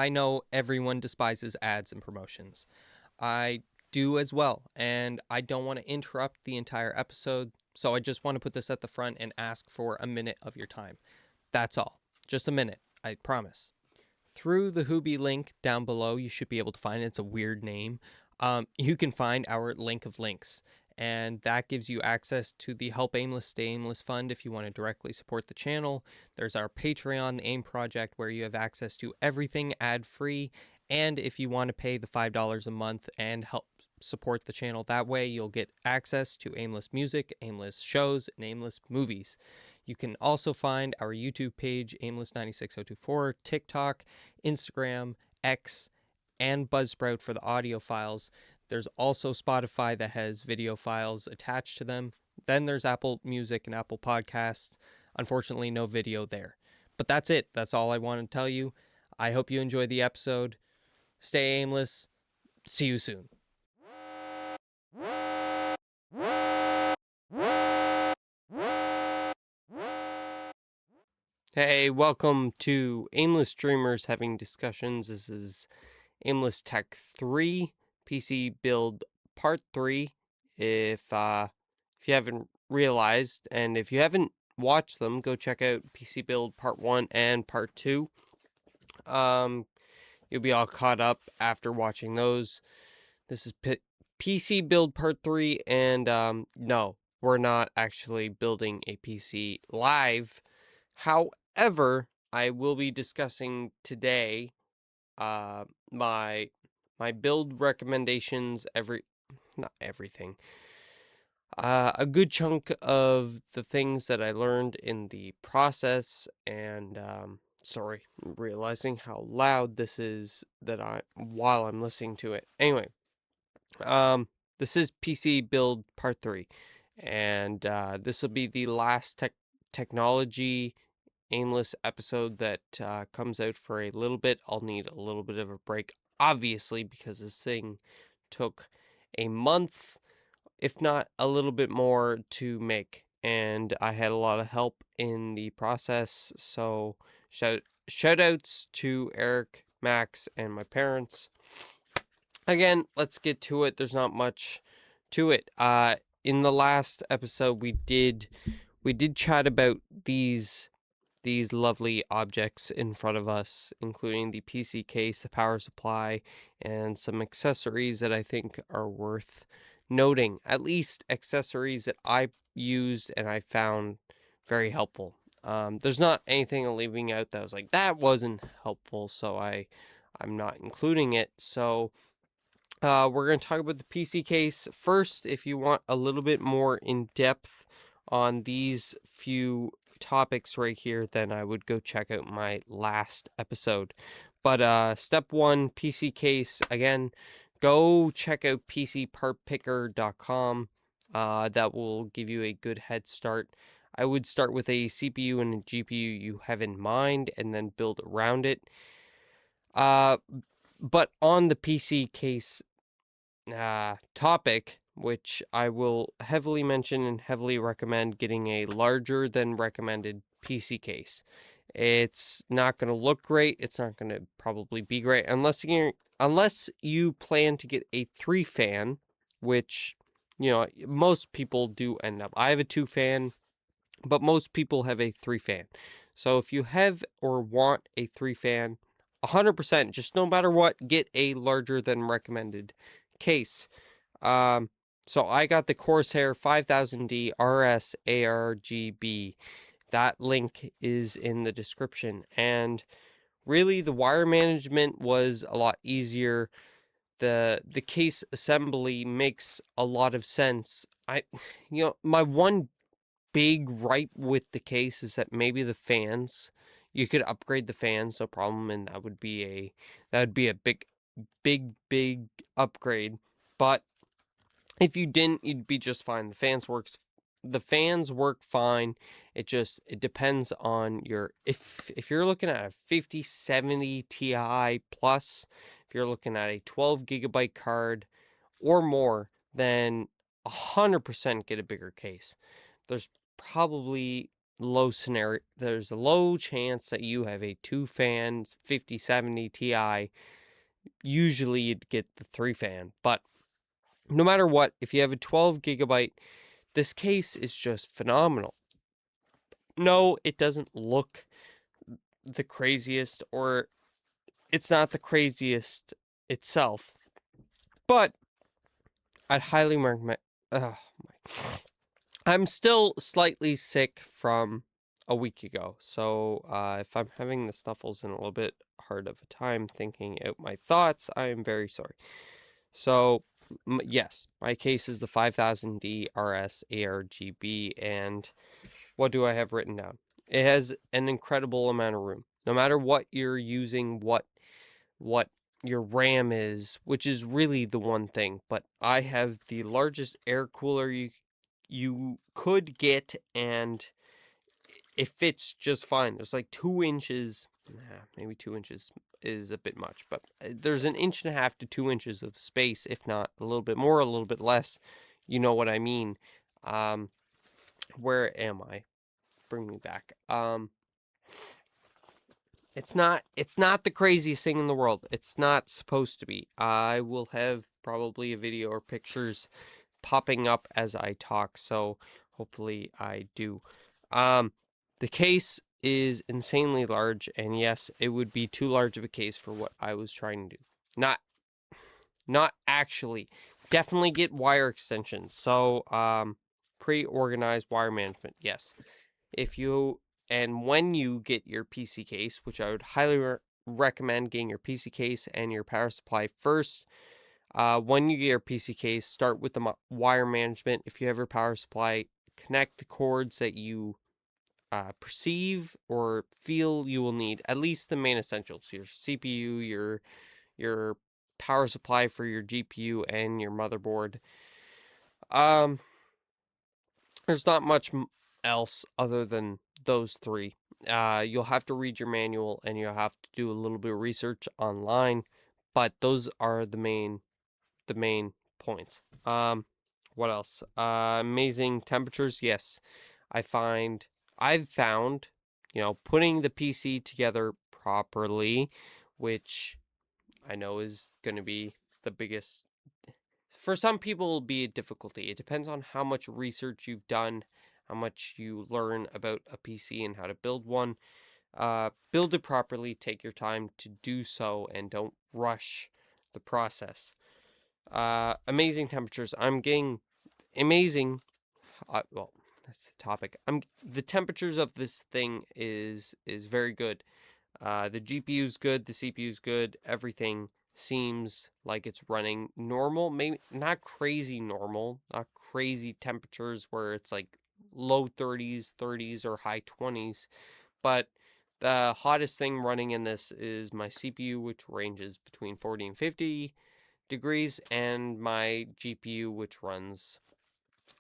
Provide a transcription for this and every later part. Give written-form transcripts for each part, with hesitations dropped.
I know everyone despises ads and promotions. I do as well, and I don't want to interrupt the entire episode, so I just want to put this at the front and ask for a minute of your time. That's all. Just a minute, I promise. Through the Hoobie link down below, you should be able to find it. It's a weird name. You can find our link of links, and that gives you access to the Help Aimless Stay Aimless Fund if you want to directly support the channel. There's our Patreon, the AIM Project, where you have access to everything ad-free, and if you want to pay the $5 a month and help support the channel that way, you'll get access to aimless music, aimless shows, and aimless movies. You can also find our YouTube page, Aimless96024, TikTok, Instagram, X, and Buzzsprout for the audio files. There's also Spotify that has video files attached to them. Then there's Apple Music and Apple Podcasts. Unfortunately, no video there. But that's it. That's all I want to tell you. I hope you enjoy the episode. Stay aimless. See you soon. Hey, welcome to Aimless Dreamers Having Discussions. This is Aimless Tech 3, PC Build Part 3. If you haven't realized, and if you haven't watched them, go check out PC Build Part 1 and Part 2. You'll be all caught up after watching those. This is PC Build Part 3, and no, we're not actually building a PC live. However, I will be discussing today my build recommendations, not everything, a good chunk of the things that I learned in the process. And sorry, I'm realizing how loud this is while I'm listening to it. Anyway, this is PC Build Part 3, and this will be the last technology aimless episode that comes out for a little bit. I'll need a little bit of a break, obviously, because this thing took a month, if not a little bit more, to make, and I had a lot of help in the process. So shout outs to Eric, Max, and my parents. Again, let's get to it. There's not much to it. In the last episode, we did chat about these lovely objects in front of us, including the PC case, the power supply, and some accessories that I think are worth noting. At least accessories that I used and I found very helpful. There's not anything I'm leaving out that was like, that wasn't helpful, so I'm not including it. So we're going to talk about the PC case first. If you want a little bit more in depth on these few topics right here, then I would go check out my last episode. But step one, PC case. Again, go check out pcpartpicker.com. That will give you a good head start. I would start with a CPU and a GPU you have in mind and then build around it. But on the PC case topic, which I will heavily mention and heavily recommend getting a larger than recommended PC case. It's not going to look great. It's not going to probably be great unless you plan to get a 3-fan, which, you know, most people do end up. I have a 2-fan, but most people have a 3-fan. So if you have or want a 3-fan, 100%, just no matter what, get a larger than recommended case. So I got the Corsair 5000D RS ARGB. That link is in the description, and really the wire management was a lot easier. The case assembly makes a lot of sense. My one big gripe with the case is that maybe the fans, you could upgrade the fans, no problem, and that would be a big upgrade. But if you didn't, you'd be just fine. The fans work fine. It depends on if you're looking at a 5070 Ti plus, if you're looking at a 12 gigabyte card or more, then 100% get a bigger case. There's probably low scenario. There's a low chance that you have a 2-fan 5070 Ti. Usually you'd get the 3-fan, but no matter what, if you have a 12 gigabyte, this case is just phenomenal. No, it doesn't look the craziest, or it's not the craziest itself, but I'd highly recommend. Oh my. I'm still slightly sick from a week ago, so if I'm having the snuffles and a little bit hard of a time thinking out my thoughts, I am very sorry. So, yes, my case is the 5000D RS ARGB, and what do I have written down? It has an incredible amount of room. No matter what you're using, what your RAM is, which is really the one thing, but I have the largest air cooler you could get, and it fits just fine. There's like 2 inches, maybe 2 inches is a bit much, but there's an inch and a half to 2 inches of space, if not a little bit more, a little bit less. You know what I mean. Where am I? Bring me back. It's not the craziest thing in the world. It's not supposed to be. I will have probably a video or pictures popping up as I talk, so hopefully I do. The case is insanely large, and yes, it would be too large of a case for what I was trying to do. Not actually. Definitely get wire extensions. So, pre-organized wire management. Yes. If you and when you get your PC case, which I would highly recommend getting your PC case and your power supply first. When you get your PC case, start with the wire management. If you have your power supply, connect the cords that you perceive or feel you will need. At least the main essentials: your CPU, your power supply for your GPU, and your motherboard. There's not much else other than those 3. You'll have to read your manual, and you'll have to do a little bit of research online, but those are the main points. What else? Amazing temperatures. Yes, I've found, putting the PC together properly, which I know is going to be the biggest. For some people, it'll be a difficulty. It depends on how much research you've done, how much you learn about a PC and how to build one. Build it properly, take your time to do so, and don't rush the process. Amazing temperatures. I'm getting amazing. Well, that's the topic. The temperatures of this thing is very good. The GPU's good, the CPU's good. Everything seems like it's running normal. Maybe not crazy normal, not crazy temperatures where it's like low 30s or high 20s. But the hottest thing running in this is my CPU, which ranges between 40 and 50 degrees, and my GPU, which runs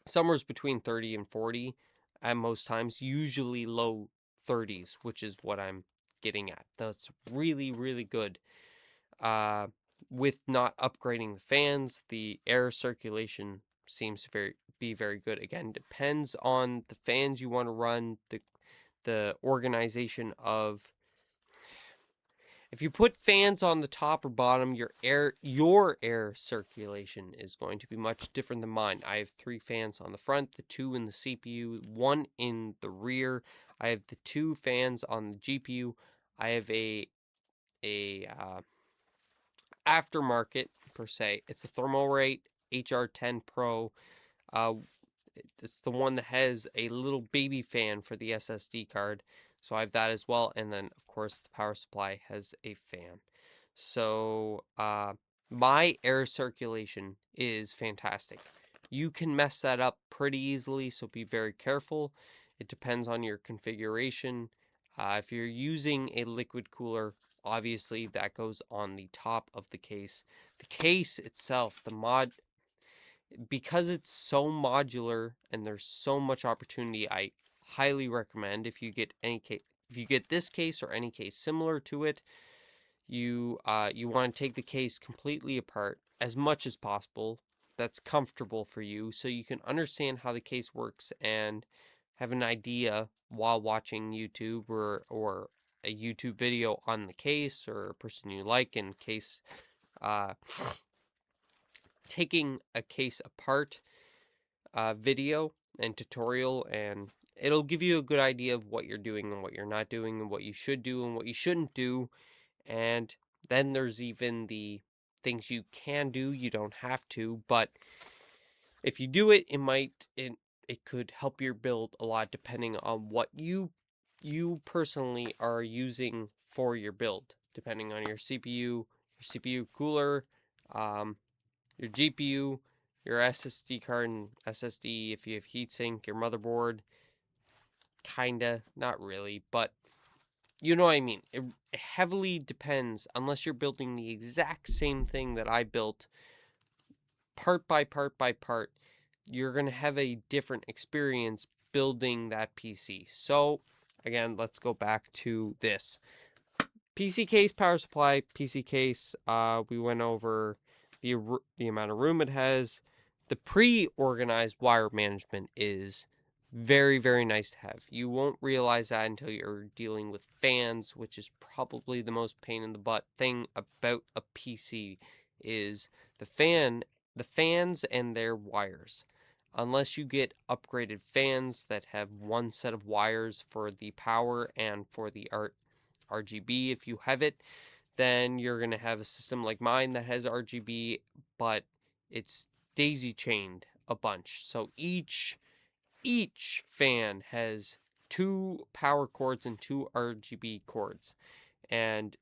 somewhere between 30 and 40 at most times, usually low 30s, which is what I'm getting at. That's really, really good. With not upgrading the fans, the air circulation seems to be very good. Again, depends on the fans you want to run, the organization of. If you put fans on the top or bottom, your air circulation is going to be much different than mine. I have 3 fans on the front, the 2 in the CPU, 1 in the rear. I have the 2 fans on the GPU. I have a aftermarket per se. It's a Thermalright HR10 Pro. It's the one that has a little baby fan for the SSD card. So I have that as well. And then, of course, the power supply has a fan. So my air circulation is fantastic. You can mess that up pretty easily, so be very careful. It depends on your configuration. If you're using a liquid cooler, obviously that goes on the top of the case. The case itself, because it's so modular and there's so much opportunity, I highly recommend if you get this case or any case similar to it, you want to take the case completely apart as much as possible. That's comfortable for you, so you can understand how the case works and have an idea while watching YouTube or a YouTube video on the case or a person you like in case, uh, taking a case apart video and tutorial, and it'll give you a good idea of what you're doing and what you're not doing and what you should do and what you shouldn't do. And then there's even the things you can do, you don't have to, but if you do it, it could help your build a lot depending on what you personally are using for your build, depending on your CPU cooler, um, your GPU, your SSD card and SSD, if you have heatsink, your motherboard, kinda, not really, but you know what I mean. It heavily depends, unless you're building the exact same thing that I built, part by part by part, you're going to have a different experience building that PC. So, again, let's go back to this. PC case, power supply, PC case. We went over the amount of room it has. The pre-organized wire management is very, very nice to have. You won't realize that until you're dealing with fans, which is probably the most pain in the butt thing about a PC is the fans and their wires. Unless you get upgraded fans that have one set of wires for the power and for the RGB, if you have it, then you're going to have a system like mine that has RGB, but it's daisy chained a bunch. So each fan has 2 power cords and 2 RGB cords. And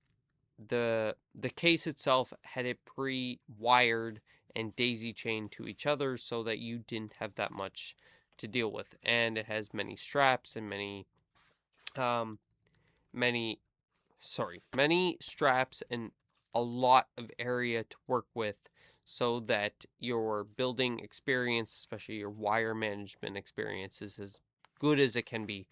the case itself had it pre-wired and daisy chained to each other so that you didn't have that much to deal with. And it has many straps and um many many straps and a lot of area to work with so that your building experience, especially your wire management experience, is as good as it can be.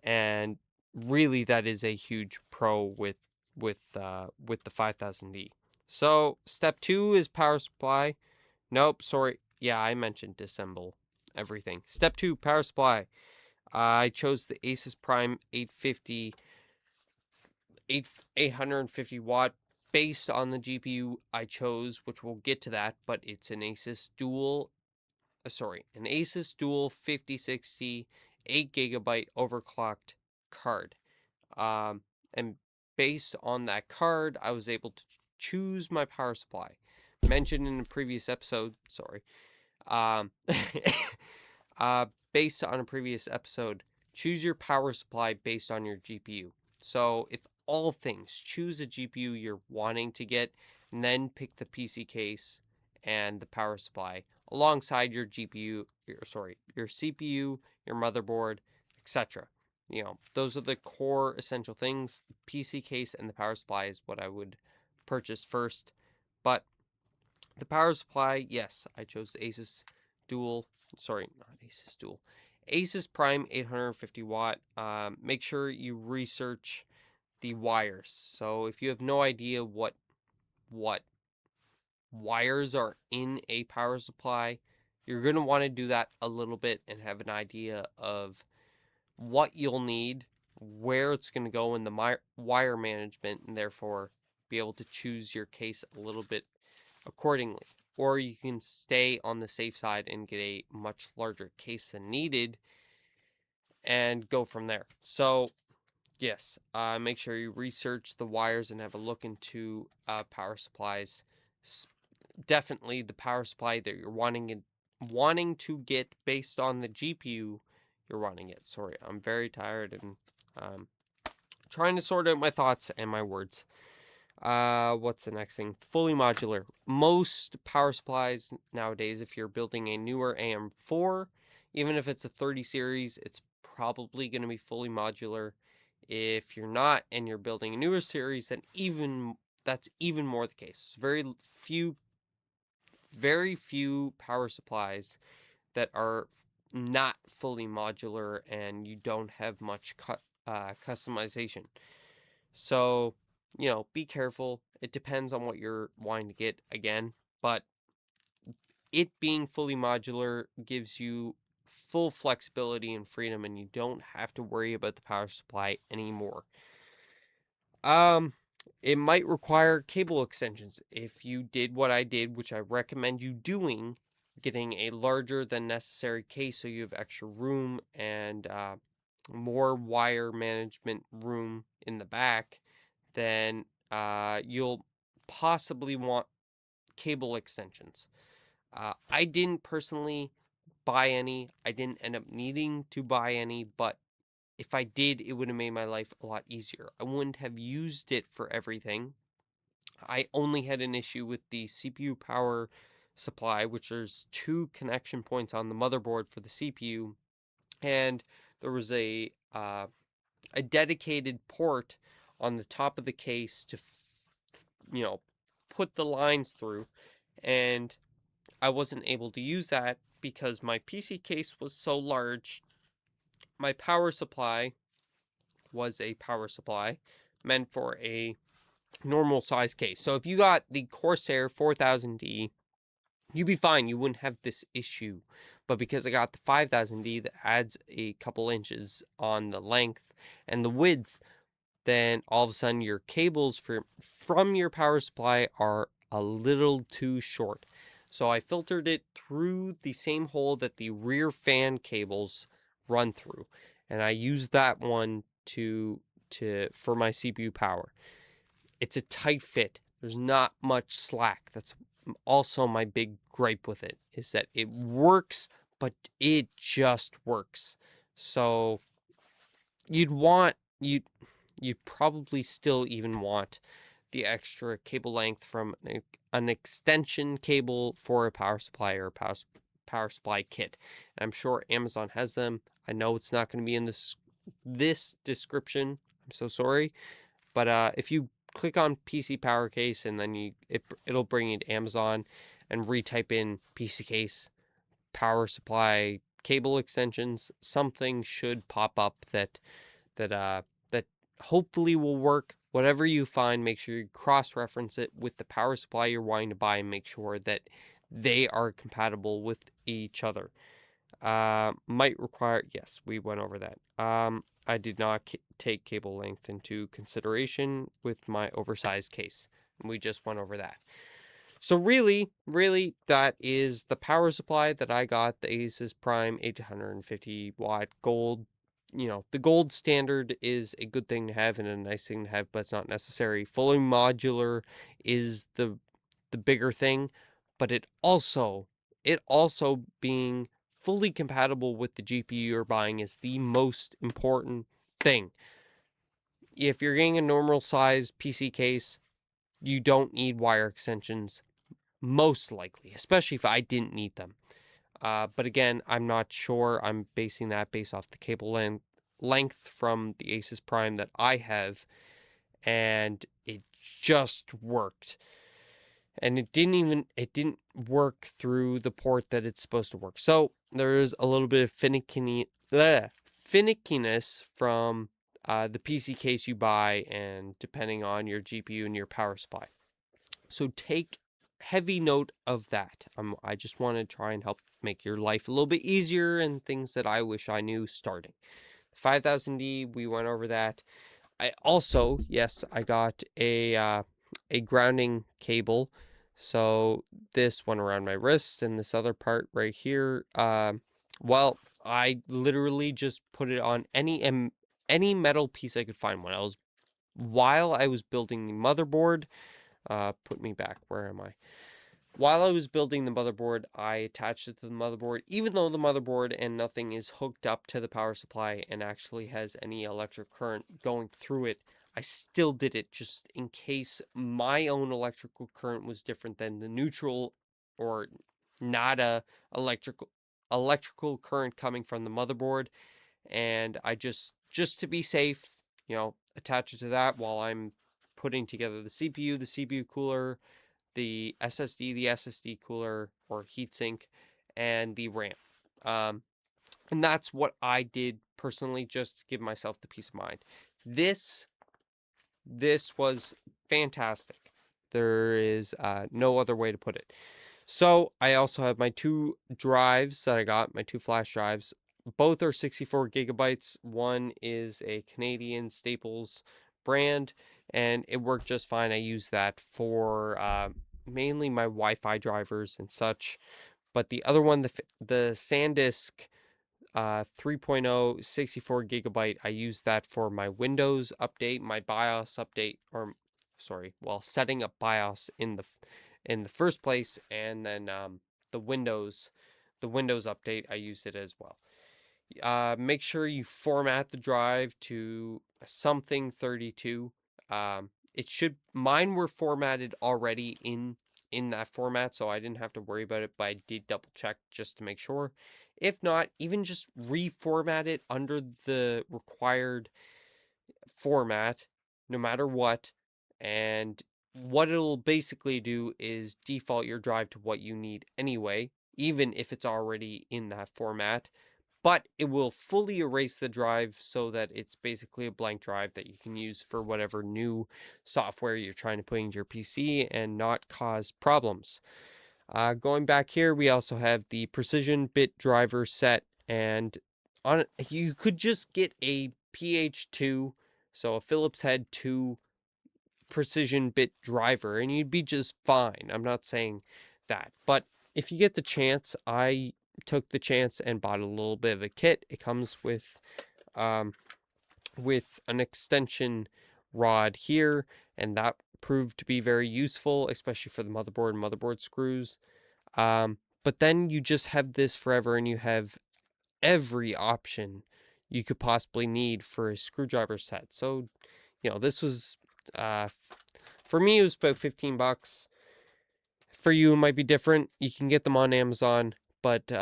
And really that is a huge pro with the 5000D. So step 2 is power supply. Nope, sorry. Yeah, I mentioned disassemble everything. Step 2, power supply. I chose the Asus Prime 850 watt based on the GPU I chose, which we'll get to that, but it's an Asus Dual 5060 8GB overclocked card. And based on that card, I was able to choose my power supply. Mentioned in a previous episode, sorry. Um, based on a previous episode, choose your power supply based on your GPU. So, if all things, choose a GPU you're wanting to get, and then pick the PC case and the power supply alongside your your CPU, your motherboard, etc. You know, those are the core essential things. The PC case and the power supply is what I would purchase first. But the power supply, yes, I chose the Asus Prime 850 watt. Make sure you research the wires. So if you have no idea what wires are in a power supply, you're going to want to do that a little bit and have an idea of what you'll need, where it's going to go in the wire management, and therefore be able to choose your case a little bit accordingly. Or you can stay on the safe side and get a much larger case than needed and go from there. So, yes, make sure you research the wires and have a look into power supplies. Definitely the power supply that you're wanting to get based on the GPU you're wanting it. Sorry, I'm very tired and trying to sort out my thoughts and my words. What's the next thing? Fully modular. Most power supplies nowadays, if you're building a newer AM4, even if it's a 30 series, it's probably going to be fully modular. If you're not and you're building a newer series, then that's even more the case. Very few power supplies that are not fully modular and you don't have much customization. So, you know, be careful. It depends on what you're wanting to get again, but it being fully modular gives you full flexibility and freedom, and you don't have to worry about the power supply anymore. It might require cable extensions. If you did what I did, which I recommend you doing, getting a larger than necessary case so you have extra room and more wire management room in the back, then you'll possibly want cable extensions. I didn't personally buy any. I didn't end up needing to buy any, but if I did, it would have made my life a lot easier. I wouldn't have used it for everything. I only had an issue with the CPU power supply, which there's 2 connection points on the motherboard for the CPU, and there was a dedicated port on the top of the case to put the lines through, and I wasn't able to use that because my PC case was so large. My power supply was a power supply meant for a normal size case. So if you got the Corsair 4000D, you'd be fine. You wouldn't have this issue. But because I got the 5000D that adds a couple inches on the length and the width, then all of a sudden your cables from your power supply are a little too short. So I filtered it through the same hole that the rear fan cables run through, and I used that one for my CPU power. It's a tight fit. There's not much slack. That's also my big gripe with it, is that it works, but it just works. So you'd probably still even want the extra cable length from an extension cable for a power supply or a power supply kit. And I'm sure Amazon has them. I know it's not going to be in this description. I'm so sorry. But if you click on PC power case and then it'll bring you to Amazon and retype in PC case, power supply, cable extensions, something should pop up that hopefully will work. Whatever you find, make sure you cross-reference it with the power supply you're wanting to buy and make sure that they are compatible with each other. Might require, yes, we went over that. I did not take cable length into consideration with my oversized case. We just went over that. So really, that is the power supply that I got, the Asus Prime 850 watt gold. The gold standard is a good thing to have and a nice thing to have, but it's not necessary. Fully modular is the bigger thing, but it also being fully compatible with the GPU you're buying is the most important thing. If you're getting a normal size PC case, you don't need wire extensions, most likely, especially if I didn't need them. But again, I'm not sure. I'm basing that based off the cable length from the Asus Prime that I have, and it just worked. And it didn't work through the port that it's supposed to work. So there's a little bit of finicky finickiness from the PC case you buy, and depending on your GPU and your power supply. So take heavy note of that. I just want to try and help make your life a little bit easier and things that I wish I knew starting. 5000D, we went over that. I also, yes, I got a grounding cable. So this one around my wrist and this other part right here. Well, I literally just put it on any metal piece I could find while I was building the motherboard. Put me back. Where am I? While I was building the motherboard, I attached it to the motherboard, even though the motherboard and nothing is hooked up to the power supply and actually has any electric current going through it. I still did it just in case my own electrical current was different than the neutral or nada electrical current coming from the motherboard. And I just to be safe, attach it to that while I'm putting together the CPU cooler, the SSD cooler or heatsink, and the RAM. And that's what I did personally, just to give myself the peace of mind. This was fantastic. There is no other way to put it. So I also have my 2 drives that I got, my 2 flash drives. both are 64 gigabytes. One is a Canadian Staples brand, and it worked just fine. I use that for mainly my Wi-Fi drivers and such. But the other one, the SanDisk 3.0 64 gigabyte, I use that for my Windows update, my BIOS update, or sorry, well, setting up BIOS in the first place, and then the Windows the Windows update, I use it as well. Make sure you format the drive to something 32. It should, mine were formatted already in that format, so I didn't have to worry about it, but I did double check just to make sure. If not, even just reformat it under the required format, no matter what. And what it'll basically do is default your drive to what you need anyway, even if it's already in that format. But it will fully erase the drive so that it's basically a blank drive that you can use for whatever new software you're trying to put into your PC and not cause problems. Going back here, we also have the precision bit driver set, and on you could just get a PH2, so a Phillips head 2 precision bit driver, and you'd be just fine. I'm not saying that, but if you get the chance, I took the chance and bought a little bit of a kit. It comes um, with an extension rod here, and that proved to be very useful, especially for the motherboard and motherboard screws. But then you just have this forever, and you have every option you could possibly need for a screwdriver set. So, this was, for me, it was about 15 bucks. For you, it might be different. You can get them on Amazon, but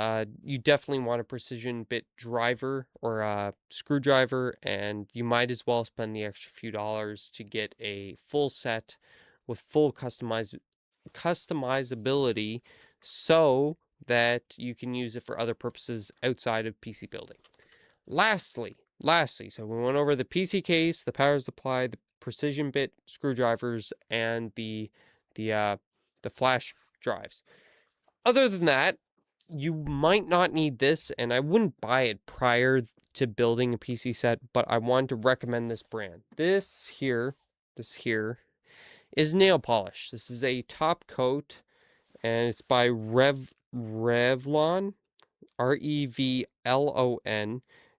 you definitely want a precision bit driver or a screwdriver, and you might as well spend the extra few dollars to get a full set with full customizability so that you can use it for other purposes outside of PC building. Lastly, so we went over the PC case, the power supply, the precision bit screwdrivers, and the the flash drives. Other than that, you might not need this, and I wouldn't buy it prior to building a PC set, but I want to recommend this brand. This here is nail polish. This is a top coat, and it's by Revlon, Revlon.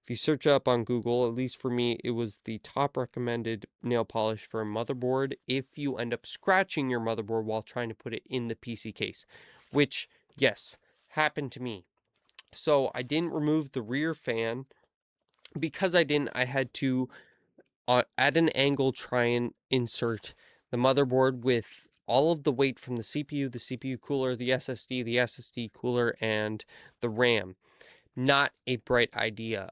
If you search up on Google, at least for me, it was the top recommended nail polish for a motherboard if you end up scratching your motherboard while trying to put it in the PC case, which, yes, happened to me. So I didn't remove the rear fan. Because I didn't, I had to, at an angle, try and insert the motherboard with all of the weight from the CPU cooler, the SSD cooler, and the RAM. Not a bright idea.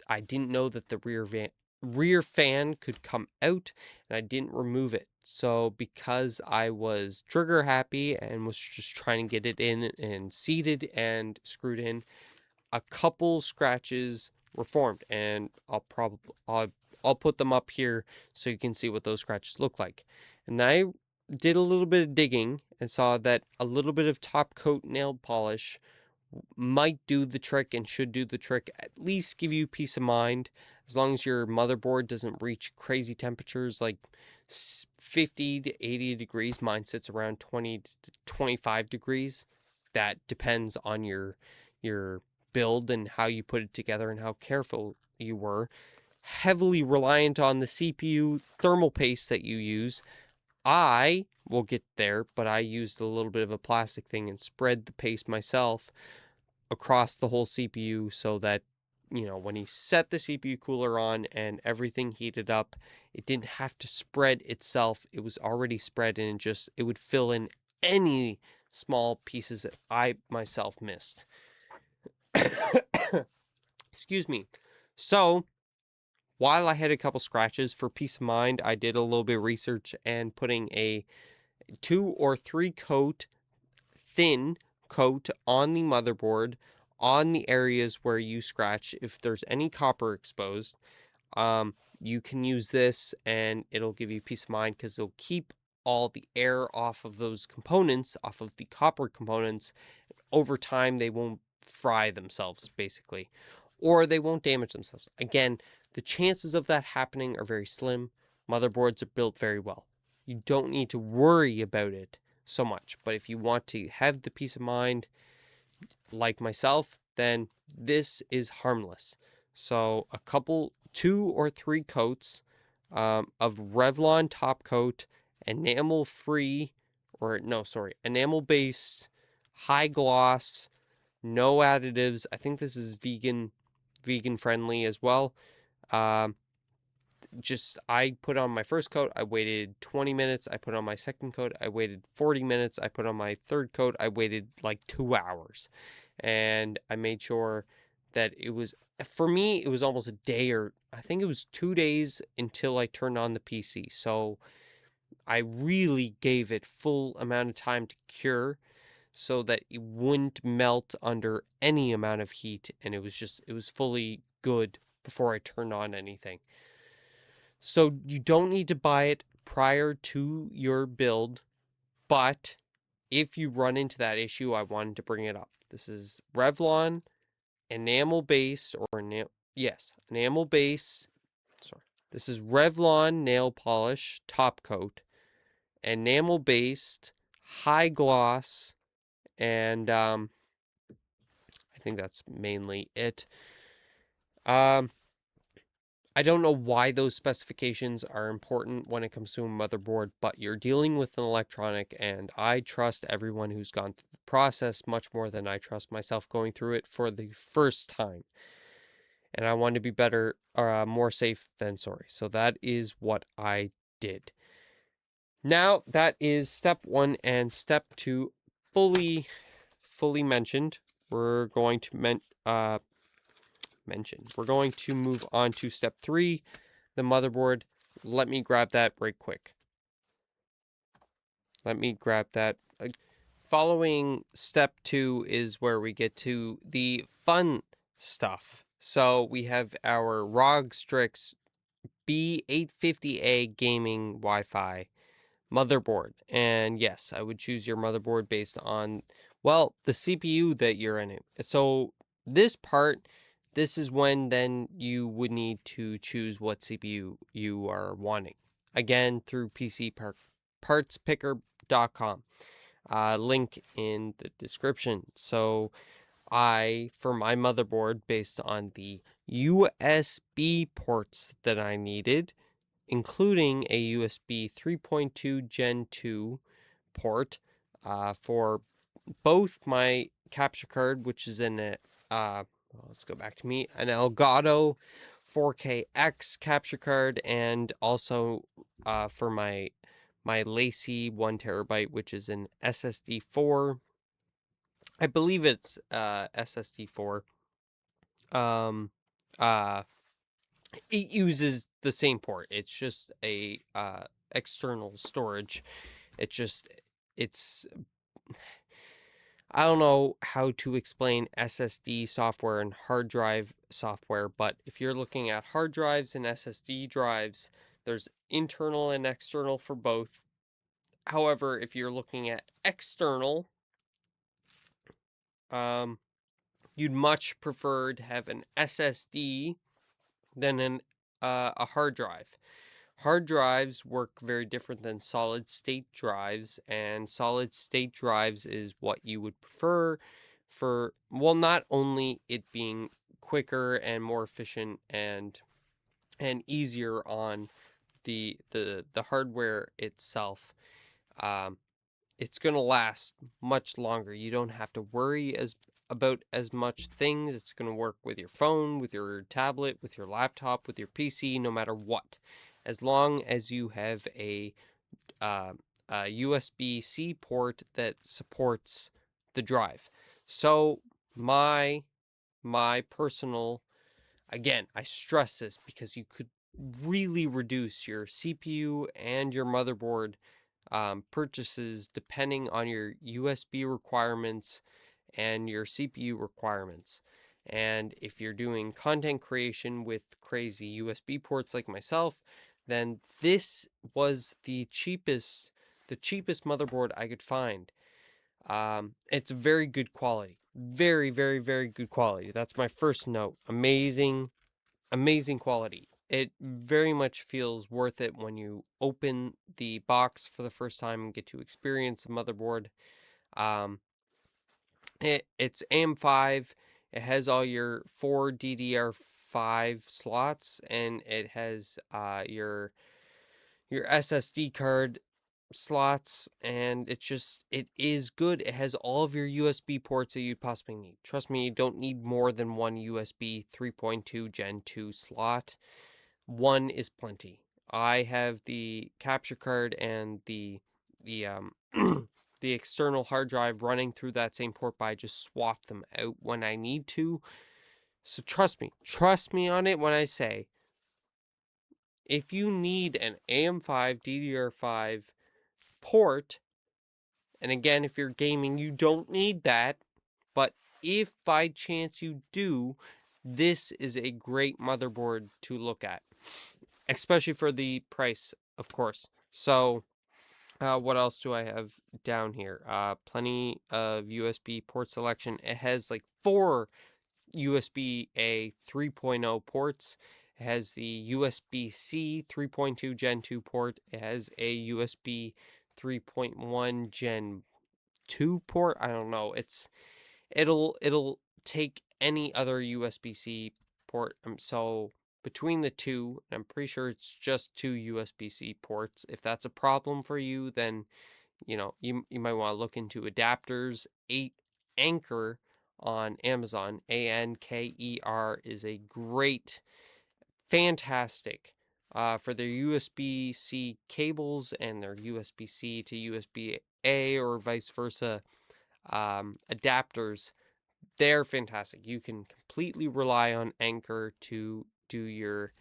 I didn't know that the rear fan could come out, and I didn't remove it. So because I was trigger happy and was just trying to get it in and seated and screwed in, a couple scratches were formed, and I'll put them up here so you can see what those scratches look like. And I did a little bit of digging and saw that a little bit of top coat nail polish might do the trick and should do the trick, at least give you peace of mind, as long as your motherboard doesn't reach crazy temperatures like 50 to 80 degrees. Mine sits around 20 to 25 degrees. That depends on your build and how you put it together and how careful you were. Heavily reliant on the CPU thermal paste that you use. I will get there, but I used a little bit of a plastic thing and spread the paste myself across the whole CPU so that, when you set the CPU cooler on and everything heated up, it didn't have to spread itself. It was already spread, and it would fill in any small pieces that I myself missed. Excuse me. So, while I had a couple scratches, for peace of mind, I did a little bit of research and putting a 2 or 3 coat thin coat on the motherboard on the areas where you scratch. If there's any copper exposed, you can use this and it'll give you peace of mind because it'll keep all the air off of those components, off of the copper components. Over time, they won't fry themselves, basically. or they won't damage themselves. Again, the chances of that happening are very slim. Motherboards are built very well. You don't need to worry about it so much. But if you want to have the peace of mind, like myself, then this is harmless. So a couple, 2 or 3 coats of Revlon top coat, enamel free, or no, sorry, enamel based, high gloss, no additives. I think this is vegan friendly as well. Um, I put on my first coat, I waited 20 minutes. I put on my second coat, I waited 40 minutes. I put on my third coat, I waited like 2 hours. And I made sure that it was, for me, it was almost a day, or I think it was 2 days until I turned on the PC. So I really gave it full amount of time to cure so that it wouldn't melt under any amount of heat. And it was fully good before I turned on anything. So you don't need to buy it prior to your build, but if you run into that issue, I wanted to bring it up. This is Revlon enamel based, or enamel based. Sorry. This is Revlon nail polish top coat, enamel based, high gloss, and I think that's mainly it. I don't know why those specifications are important when it comes to a motherboard, but you're dealing with an electronic, and I trust everyone who's gone through the process much more than I trust myself going through it for the first time. And I want to be better, more safe than sorry. So that is what I did. Now that is step 1, and step 2 fully mentioned. We're going to We're going to move on to step 3, the motherboard. Let me grab that right quick. Let me grab that. Following step 2 is where we get to the fun stuff. So we have our ROG Strix B850A gaming Wi-Fi motherboard. And yes, I would choose your motherboard based on, well, the CPU that you're in. So this is when then you would need to choose what CPU you are wanting. Again, through PCPartsPicker.com. Link in the description. So for my motherboard, based on the USB ports that I needed, including a USB 3.2 Gen 2 port for both my capture card, which is let's go back to an Elgato 4KX capture card, and also for my Lacy 1 TB, which is an SSD 4. I believe it's SSD 4. Uh, it uses the same port. It's just a external storage. It's I don't know how to explain SSD software and hard drive software, but if you're looking at hard drives and SSD drives, there's internal and external for both. However, if you're looking at external, you'd much prefer to have an SSD than a hard drive. Hard drives work very different than solid state drives, and solid state drives is what you would prefer for, well, not only it being quicker and more efficient and easier on the hardware itself. It's going to last much longer. You don't have to worry about as much things. It's going to work with your phone, with your tablet, with your laptop, with your PC, no matter what. As long as you have a USB-C port that supports the drive. So my personal, again, I stress this because you could really reduce your CPU and your motherboard purchases depending on your USB requirements and your CPU requirements. And if you're doing content creation with crazy USB ports like myself, then this was the cheapest motherboard I could find. It's very good quality. Very, very, very good quality. That's my first note. Amazing, amazing quality. It very much feels worth it when you open the box for the first time and get to experience the motherboard. Um, it's AM5. It has all your 4 DDR5 slots, and it has your SSD card slots, and it is good. It has all of your USB ports that you'd possibly need. Trust me, you don't need more than one USB 3.2 Gen 2 slot. One is plenty. I have the capture card and the the external hard drive running through that same port, but I just swap them out when I need to. So trust me on it when I say, if you need an AM5 DDR5 port, and again, if you're gaming, you don't need that, but if by chance you do, this is a great motherboard to look at, especially for the price, of course. So, what else do I have down here? Plenty of USB port selection. It has like 4 USB-A 3.0 ports. It has the USB-C 3.2 Gen 2 port. It has a USB 3.1 Gen 2 port. I don't know. It'll take any other USB-C port. So between the two, I'm pretty sure it's just 2 USB-C ports. If that's a problem for you, then you might want to look into adapters. Anchor on Amazon, Anker, is a great, fantastic for their USB-C cables and their USB-C to USB-A or vice versa adapters. They're fantastic. You can completely rely on Anchor to do your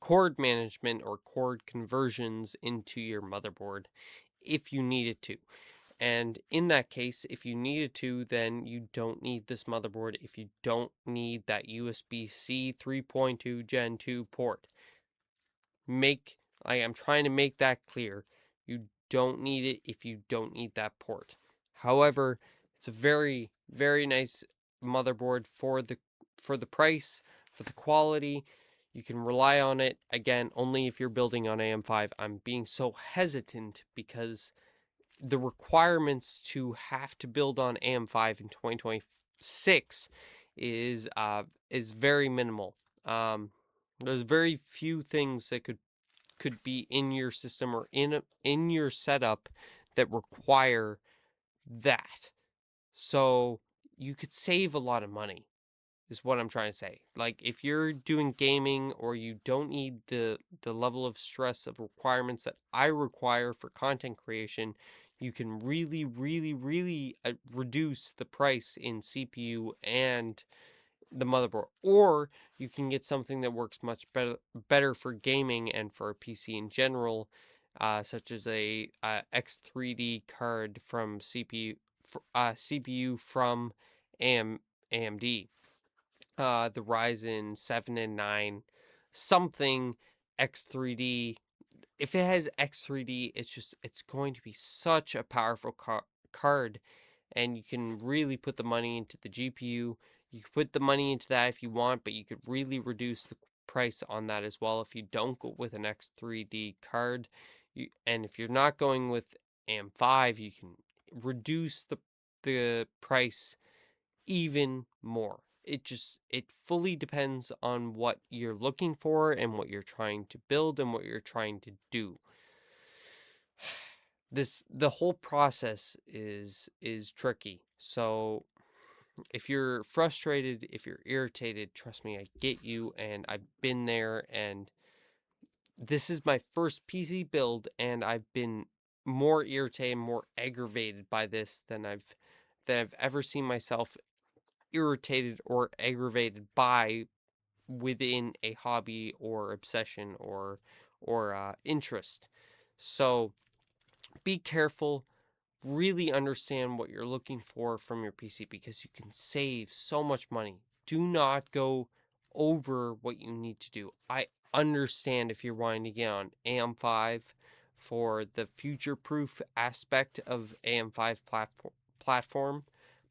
cord management or cord conversions into your motherboard if you needed to. And in that case, if you needed to, then you don't need this motherboard if you don't need that USB-C 3.2 Gen 2 port. I'm trying to make that clear. You don't need it if you don't need that port. However, it's a very, very nice motherboard for the price, for the quality. You can rely on it, again, only if you're building on AM5. I'm being so hesitant because the requirements to have to build on AM5 in 2026 is very minimal. There's very few things that could be in your system or in your setup that require that. So you could save a lot of money, is what I'm trying to say. Like, if you're doing gaming or you don't need the level of stress of requirements that I require for content creation, you can really, really, really reduce the price in CPU and the motherboard, or you can get something that works much better for gaming and for a PC in general, such as a X3D card from CPU from AMD, the Ryzen 7 and 9 something X3D. If it has X3D, it's going to be such a powerful card, and you can really put the money into the GPU. You can put the money into that if you want, but you could really reduce the price on that as well if you don't go with an X3D card. And if you're not going with AM5, you can reduce the price even more. It fully depends on what you're looking for and what you're trying to build and what you're trying to do. The whole process is tricky. So if you're frustrated, if you're irritated, trust me, I get you, and I've been there, and this is my first PC build, and I've been more irritated, more aggravated by this than I've ever seen myself irritated or aggravated by within a hobby or obsession or interest. So be careful, really understand what you're looking for from your PC, because you can save so much money. Do not go over what you need to do. I understand if you're wanting to get on AM5 for the future proof aspect of AM5 platform,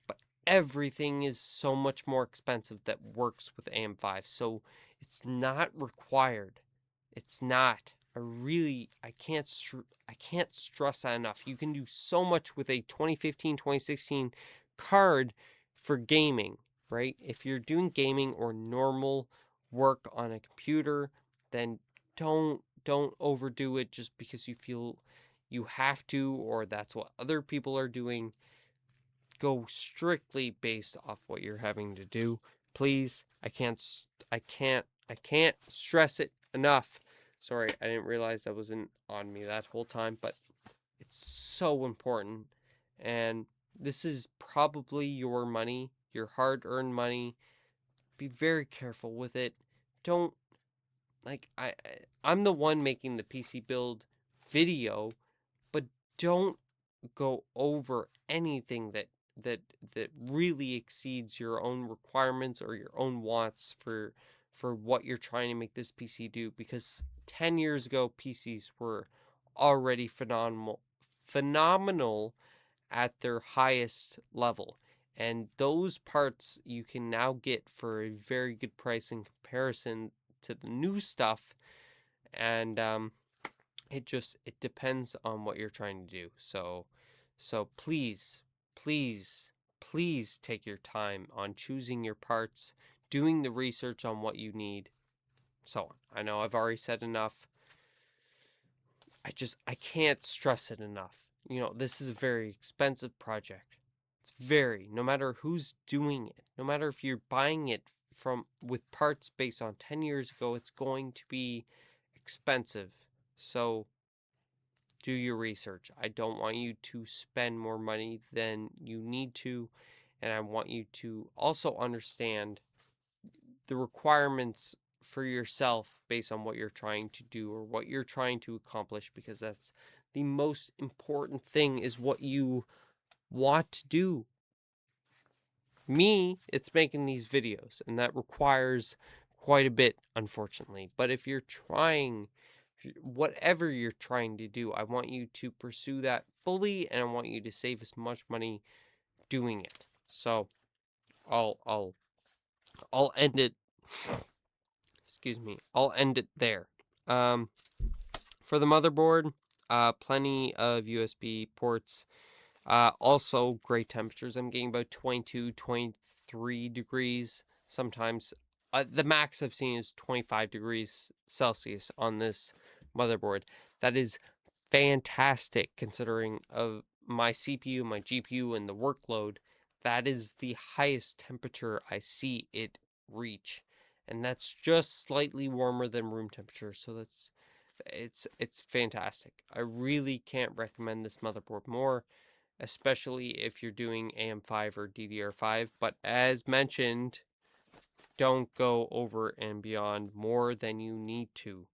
but everything is so much more expensive that works with AM5. So it's not required. It's not. I can't stress that enough. You can do so much with a 2015, 2016 card for gaming, right? If you're doing gaming or normal work on a computer, then don't overdo it just because you feel you have to or that's what other people are doing. Go strictly based off what you're having to do. Please, I can't stress it enough. Sorry, I didn't realize that wasn't on me that whole time, but it's so important. And this is probably your money, your hard-earned money. Be very careful with it. Don't like I'm the one making the PC build video, but don't go over anything that that really exceeds your own requirements or your own wants for what you're trying to make this PC do, because 10 years ago PCs were already phenomenal at their highest level, and those parts you can now get for a very good price in comparison to the new stuff. And it depends on what you're trying to do. So please, please, please take your time on choosing your parts, doing the research on what you need, so on. I know I've already said enough. I can't stress it enough. This is a very expensive project. It's very, no matter who's doing it, no matter if you're buying it from with parts based on 10 years ago, it's going to be expensive. So do your research. I don't want you to spend more money than you need to, and I want you to also understand the requirements for yourself based on what you're trying to do or what you're trying to accomplish, because that's the most important thing, is what you want to do. Me, it's making these videos, and that requires quite a bit, unfortunately. But if you're trying, whatever you're trying to do, I want you to pursue that fully, and I want you to save as much money doing it. So I'll end it. Excuse me. I'll end it there. For the motherboard, plenty of USB ports. Also, great temperatures. I'm getting about 22, 23 degrees. Sometimes the max I've seen is 25 degrees Celsius on this motherboard. That is fantastic considering of my CPU, my GPU, and the workload. That is the highest temperature I see it reach. And that's just slightly warmer than room temperature. So it's fantastic. I really can't recommend this motherboard more, especially if you're doing AM5 or DDR5. But as mentioned, don't go over and beyond more than you need to.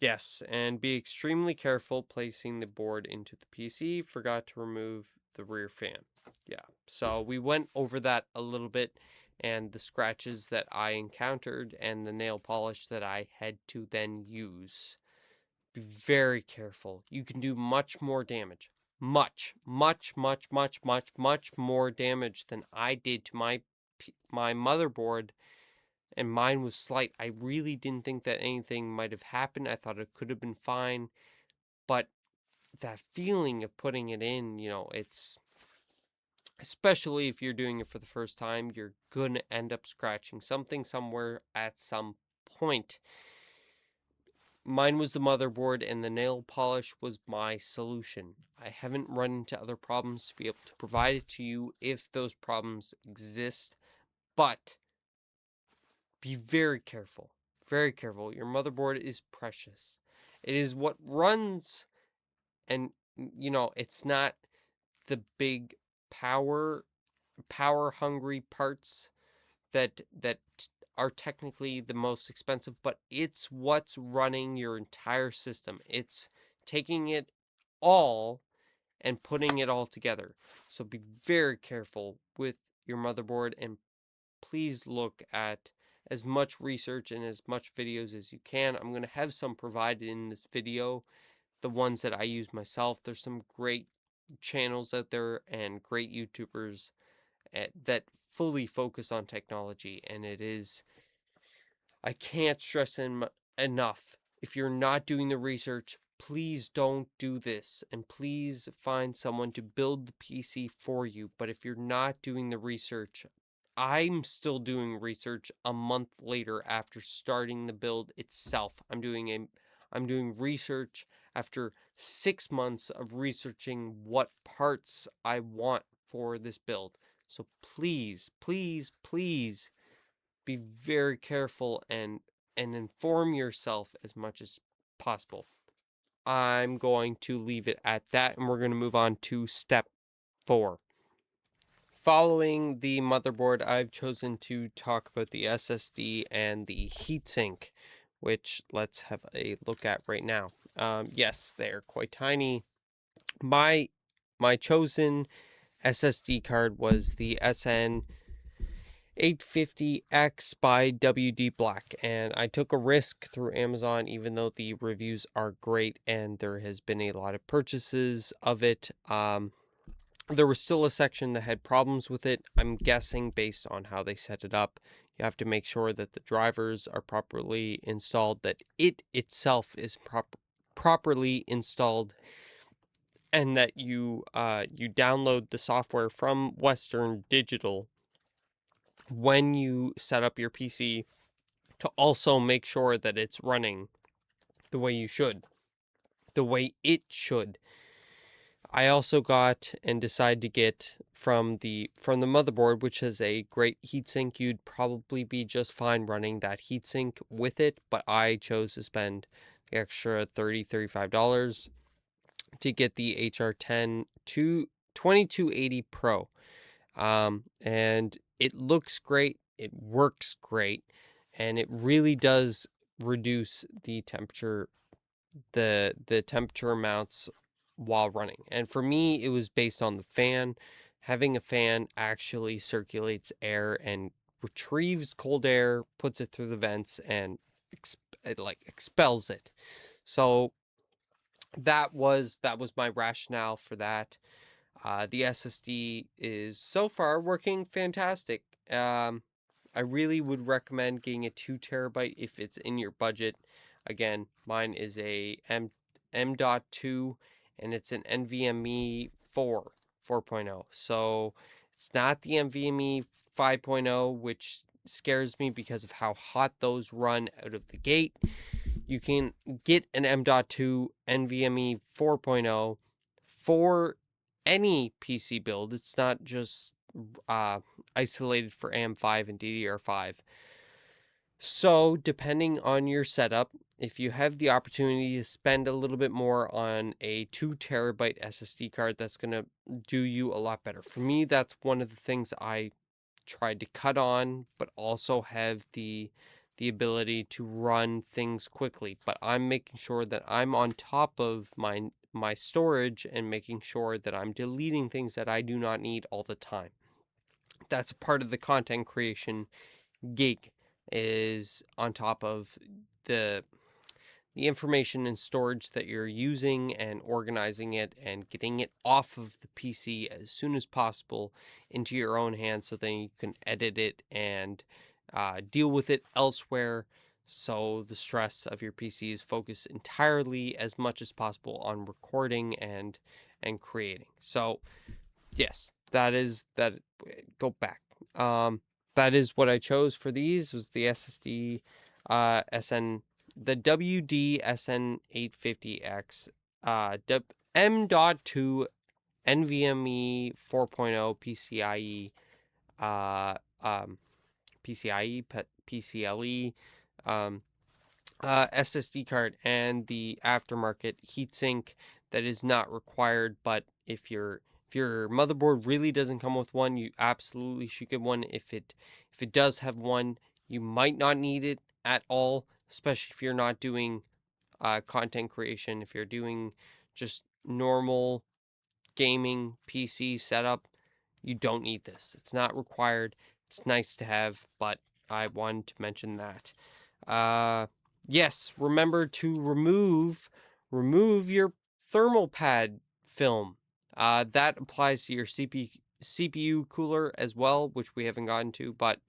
Yes, and be extremely careful placing the board into the PC. Forgot to remove the rear fan. Yeah, so we went over that a little bit, and the scratches that I encountered and the nail polish that I had to then use. Be very careful. You can do much more damage. Much, much, much, much, much, much more damage than I did to my motherboard, and mine was slight. I really didn't think that anything might have happened. I thought it could have been fine, but that feeling of putting it in, it's, especially if you're doing it for the first time, you're gonna end up scratching something somewhere at some point. Mine was the motherboard, and the nail polish was my solution. I haven't run into other problems to be able to provide it to you if those problems exist, but be very careful. Very careful. Your motherboard is precious. It is what runs, and it's not the big power hungry parts that are technically the most expensive, but it's what's running your entire system. It's taking it all and putting it all together. So be very careful with your motherboard, and please look at as much research and as much videos as you can. I'm going to have some provided in this video, the ones that I use myself. There's some great channels out there and great YouTubers that fully focus on technology, and it is, I can't stress enough. If you're not doing the research, please don't do this. And please find someone to build the PC for you. But if you're not doing the research, I'm still doing research a month later after starting the build itself. I'm doing research after 6 months of researching what parts I want for this build. So please, please, please be very careful and inform yourself as much as possible. I'm going to leave it at that, and we're going to move on to step 4. Following the motherboard, I've chosen to talk about the SSD and the heatsink, which let's have a look at right now. Yes, they're quite tiny. My chosen SSD card was the SN 850X by WD Black, and I took a risk through Amazon, even though the reviews are great and there has been a lot of purchases of it. There was still a section that had problems with it. I'm guessing based on how they set it up. You have to make sure that the drivers are properly installed, that it itself is properly installed, and that you download the software from Western Digital when you set up your PC to also make sure that it's running the way you should, the way it should. I also got and decided to get from the motherboard, which has a great heatsink. You'd probably be just fine running that heatsink with it, but I chose to spend the extra $35 to get the HR10 2280 Pro. And it looks great, it works great, and it really does reduce the temperature, the temperature amounts while running. And for me, it was based on the fan. Having a fan actually circulates air and retrieves cold air, puts it through the vents, and it like expels it. So that was my rationale for that. The SSD is so far working fantastic. I really would recommend getting a 2 terabyte if it's in your budget. Again, mine is a M.2 and it's an NVMe 4.0. So it's not the NVMe 5.0, which scares me because of how hot those run out of the gate. You can get an M.2 NVMe 4.0 for any PC build. It's not just isolated for AM5 and DDR5. So, depending on your setup, if you have the opportunity to spend a little bit more on a 2 terabyte SSD card, that's going to do you a lot better. For me, that's one of the things I tried to cut on, but also have the ability to run things quickly. But I'm making sure that I'm on top of my storage and making sure that I'm deleting things that I do not need all the time. That's part of the content creation gig, is on top of the information and storage that you're using and organizing it and getting it off of the PC as soon as possible into your own hands, so then you can edit it and deal with it elsewhere. So the stress of your PC is focused entirely as much as possible on recording and creating. So yes, that is that. Go back. Um, that is what I chose for these. Was the SSD, SN, the WD SN 850X, M.2 NVMe 4.0 PCIe, PCIe, PCLE, um, SSD card, and the aftermarket heatsink that is not required. But if your motherboard really doesn't come with one, you absolutely should get one. If it does have one, you might not need it at all, especially if you're not doing content creation. If you're doing just normal gaming PC setup, you don't need this. It's not required. It's nice to have, but I wanted to mention that. Yes, remember to remove your thermal pad film. That applies to your CPU cooler as well, which we haven't gotten to, but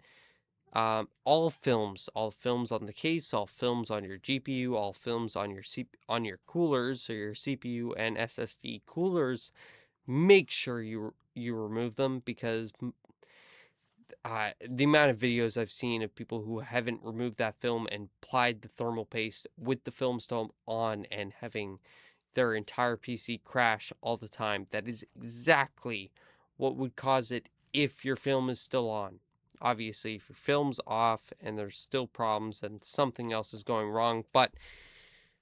all films on the case, all films on your GPU, all films on your on your coolers, so your CPU and SSD coolers, make sure you remove them, because the amount of videos I've seen of people who haven't removed that film and applied the thermal paste with the film still on and having their entire PC crash all the time. That is exactly what would cause it if your film is still on. Obviously, if your film's off and there's still problems, then something else is going wrong, but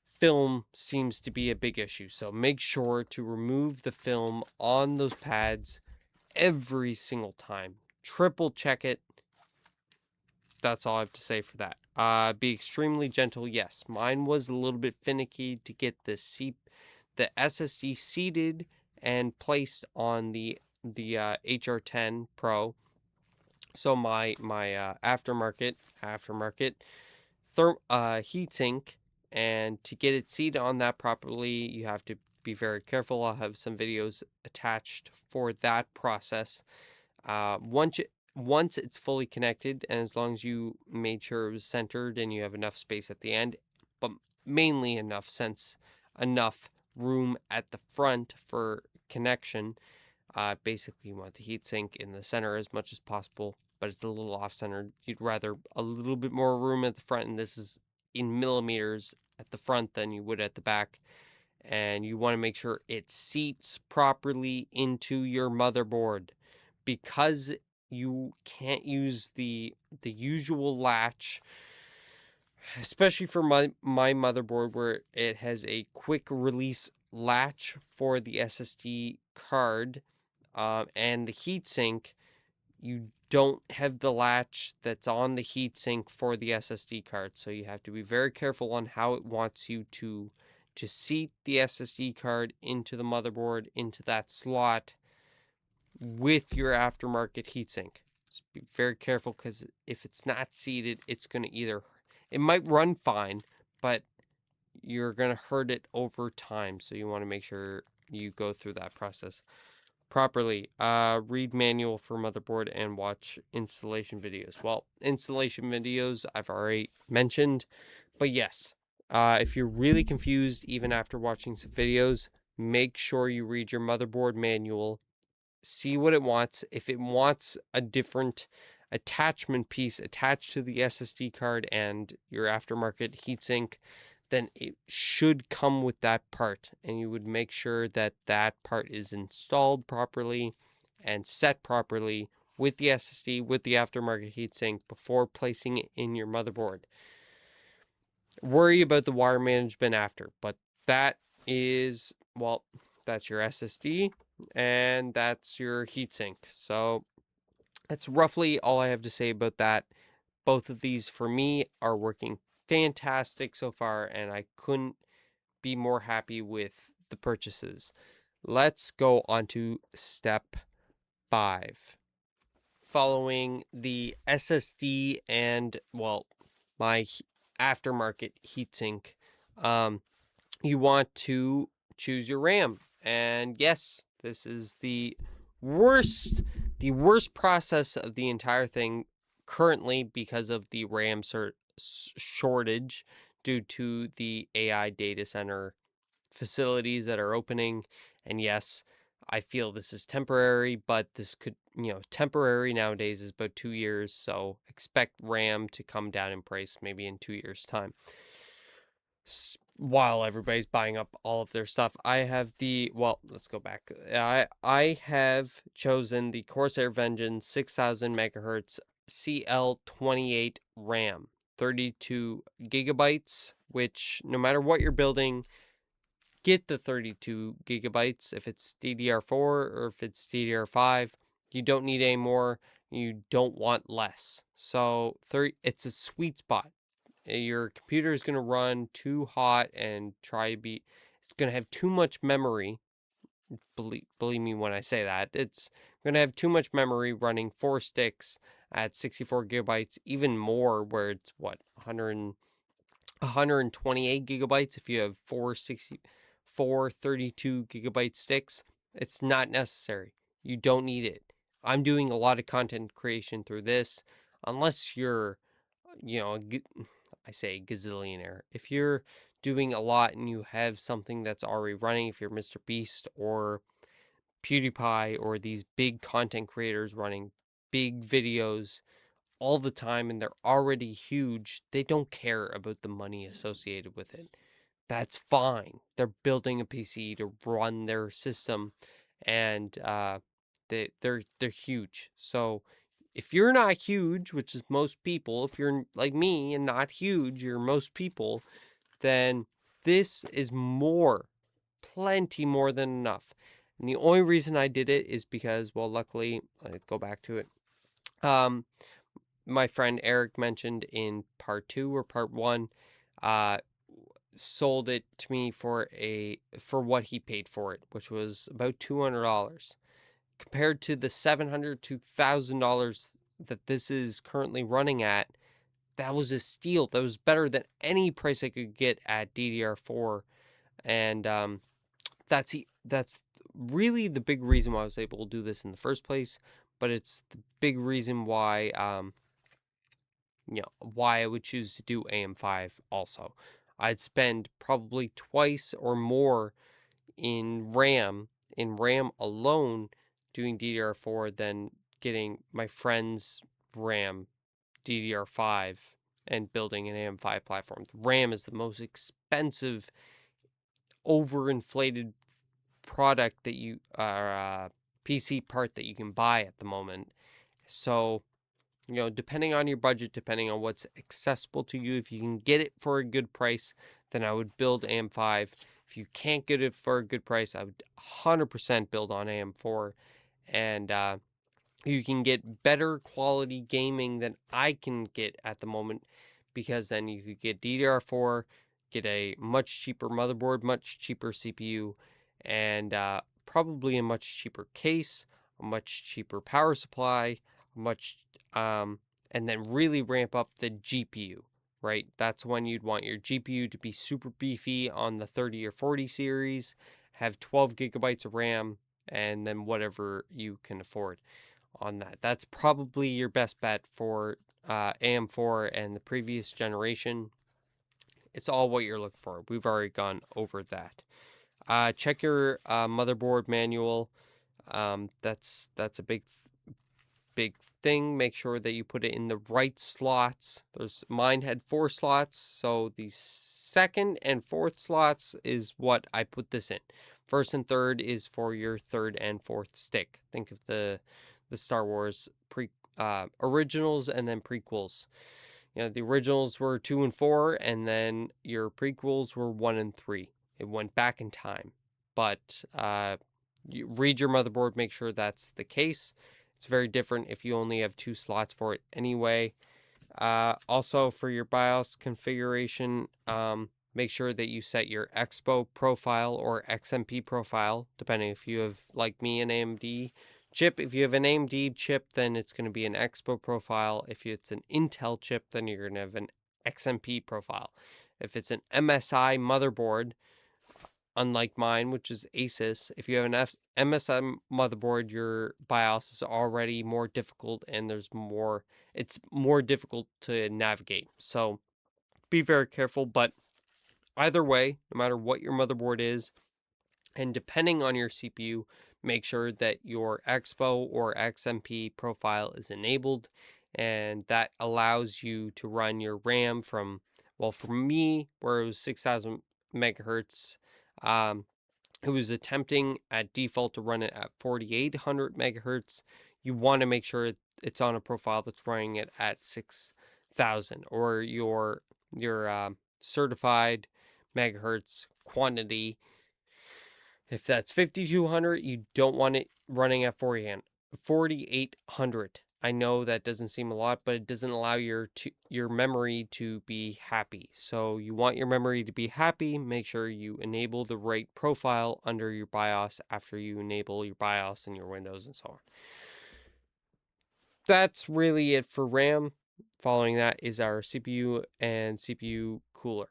film seems to be a big issue. So make sure to remove the film on those pads every single time. Triple check it. That's all I have to say for that. Be extremely gentle. Yes, mine was a little bit finicky to get the SSD seated and placed on the HR10 Pro. So my aftermarket heatsink, and to get it seated on that properly, you have to be very careful. I'll have some videos attached for that process. Once it's fully connected, and as long as you made sure it was centered and you have enough space at the end, but mainly enough room at the front for connection. Basically, you want the heatsink in the center as much as possible, but it's a little off-centered. You'd rather a little bit more room at the front, and this is in millimeters at the front than you would at the back. And you want to make sure it seats properly into your motherboard, because you can't use the usual latch, especially for my motherboard, where it has a quick release latch for the SSD card, and the heatsink. You don't have the latch that's on the heatsink for the SSD card, so you have to be very careful on how it wants you to seat the SSD card into the motherboard, into that slot with your aftermarket heatsink. Just be very careful, because if it's not seated, it might run fine, but you're going to hurt it over time. So you want to make sure you go through that process properly. Read manual for motherboard and watch installation videos. Well, installation videos I've already mentioned, but yes, if you're really confused even after watching some videos, make sure you read your motherboard manual. See what it wants. If it wants a different attachment piece attached to the SSD card and your aftermarket heatsink, then it should come with that part, and you would make sure that that part is installed properly and set properly with the SSD, with the aftermarket heatsink, before placing it in your motherboard. Worry about the wire management after, but that is, well, that's your SSD and that's your heatsink. So that's roughly all I have to say about that. Both of these for me are working fantastic so far, and I couldn't be more happy with the purchases. Let's go on to step 5. Following the SSD and, well, my aftermarket heatsink, you want to choose your RAM. And yes, this is the worst process of the entire thing currently, because of the RAM shortage due to the AI data center facilities that are opening. And yes, I feel this is temporary, but this could, temporary nowadays is about 2 years, so expect RAM to come down in price maybe in 2 years' time. While everybody's buying up all of their stuff, I have let's go back. I have chosen the Corsair Vengeance 6000 megahertz CL28 RAM, 32 gigabytes, which no matter what you're building, get the 32 gigabytes. If it's DDR4 or if it's DDR5, you don't need any more. You don't want less. So it's a sweet spot. Your computer is going to run too hot and it's going to have too much memory. Believe me when I say that. It's going to have too much memory running 4 sticks at 64 gigabytes, even more, where it's 128 gigabytes if you have 4 32 gigabyte sticks. It's not necessary. You don't need it. I'm doing a lot of content creation through this. Unless you're, you know, I say gazillionaire. If you're doing a lot and you have something that's already running, if you're Mr. Beast or PewDiePie or these big content creators running big videos all the time and they're already huge, they don't care about the money associated with it. That's fine. They're building a PC to run their system, and they're huge. So if you're not huge, which is most people, if you're like me and not huge, you're most people, then this is plenty more than enough. And the only reason I did it is because, well, luckily, I go back to it. Um, my friend Eric mentioned in part 2 or part 1, uh, sold it to me for what he paid for it, which was about $200. Compared to the $700 to $1,000 that this is currently running at, that was a steal. That was better than any price I could get at DDR4, and that's really the big reason why I was able to do this in the first place. But it's the big reason why why I would choose to do AM5 also. I'd spend probably twice or more in RAM alone doing DDR4 than getting my friend's RAM DDR5 and building an AM5 platform. The RAM is the most expensive, overinflated product that you PC part that you can buy at the moment. So, depending on your budget, depending on what's accessible to you, if you can get it for a good price, then I would build AM5. If you can't get it for a good price, I would 100% build on AM4. And you can get better quality gaming than I can get at the moment, because then you could get DDR4, get a much cheaper motherboard, much cheaper CPU, and probably a much cheaper case, a much cheaper power supply, much and then really ramp up the GPU, right? That's when you'd want your GPU to be super beefy on the 30 or 40 series, have 12 gigabytes of RAM, and then whatever you can afford on that. That's probably your best bet for AM4 and the previous generation. It's all what you're looking for. We've already gone over that. Check your motherboard manual. That's a big thing. Make sure that you put it in the right slots. Mine had 4 slots, so the second and fourth slots is what I put this in. First and third is for your third and fourth stick. Think of the Star Wars originals and then prequels. The originals were 2 and 4, and then your prequels were 1 and 3. It went back in time. But you read your motherboard, make sure that's the case. It's very different if you only have 2 slots for it anyway. Also, for your BIOS configuration, make sure that you set your Expo profile or XMP profile, depending if you have, like me, an AMD chip. If you have an AMD chip, then it's going to be an Expo profile. If it's an Intel chip, then you're going to have an XMP profile. If it's an MSI motherboard, unlike mine, which is Asus, if you have an MSI motherboard, your BIOS is already more difficult and it's more difficult to navigate. So be very careful, but either way, no matter what your motherboard is, and depending on your CPU, make sure that your Expo or XMP profile is enabled, and that allows you to run your RAM from, well, for me, where it was 6,000 megahertz, it was attempting at default to run it at 4,800 megahertz. You want to make sure it's on a profile that's running it at 6,000, or your certified megahertz quantity. If that's 5,200, you don't want it running at 4,800. I know that doesn't seem a lot, but it doesn't allow your memory to be happy. So you want your memory to be happy, make sure you enable the right profile under your BIOS after you enable your BIOS and your Windows and so on. That's really it for RAM. Following that is our CPU and CPU cooler.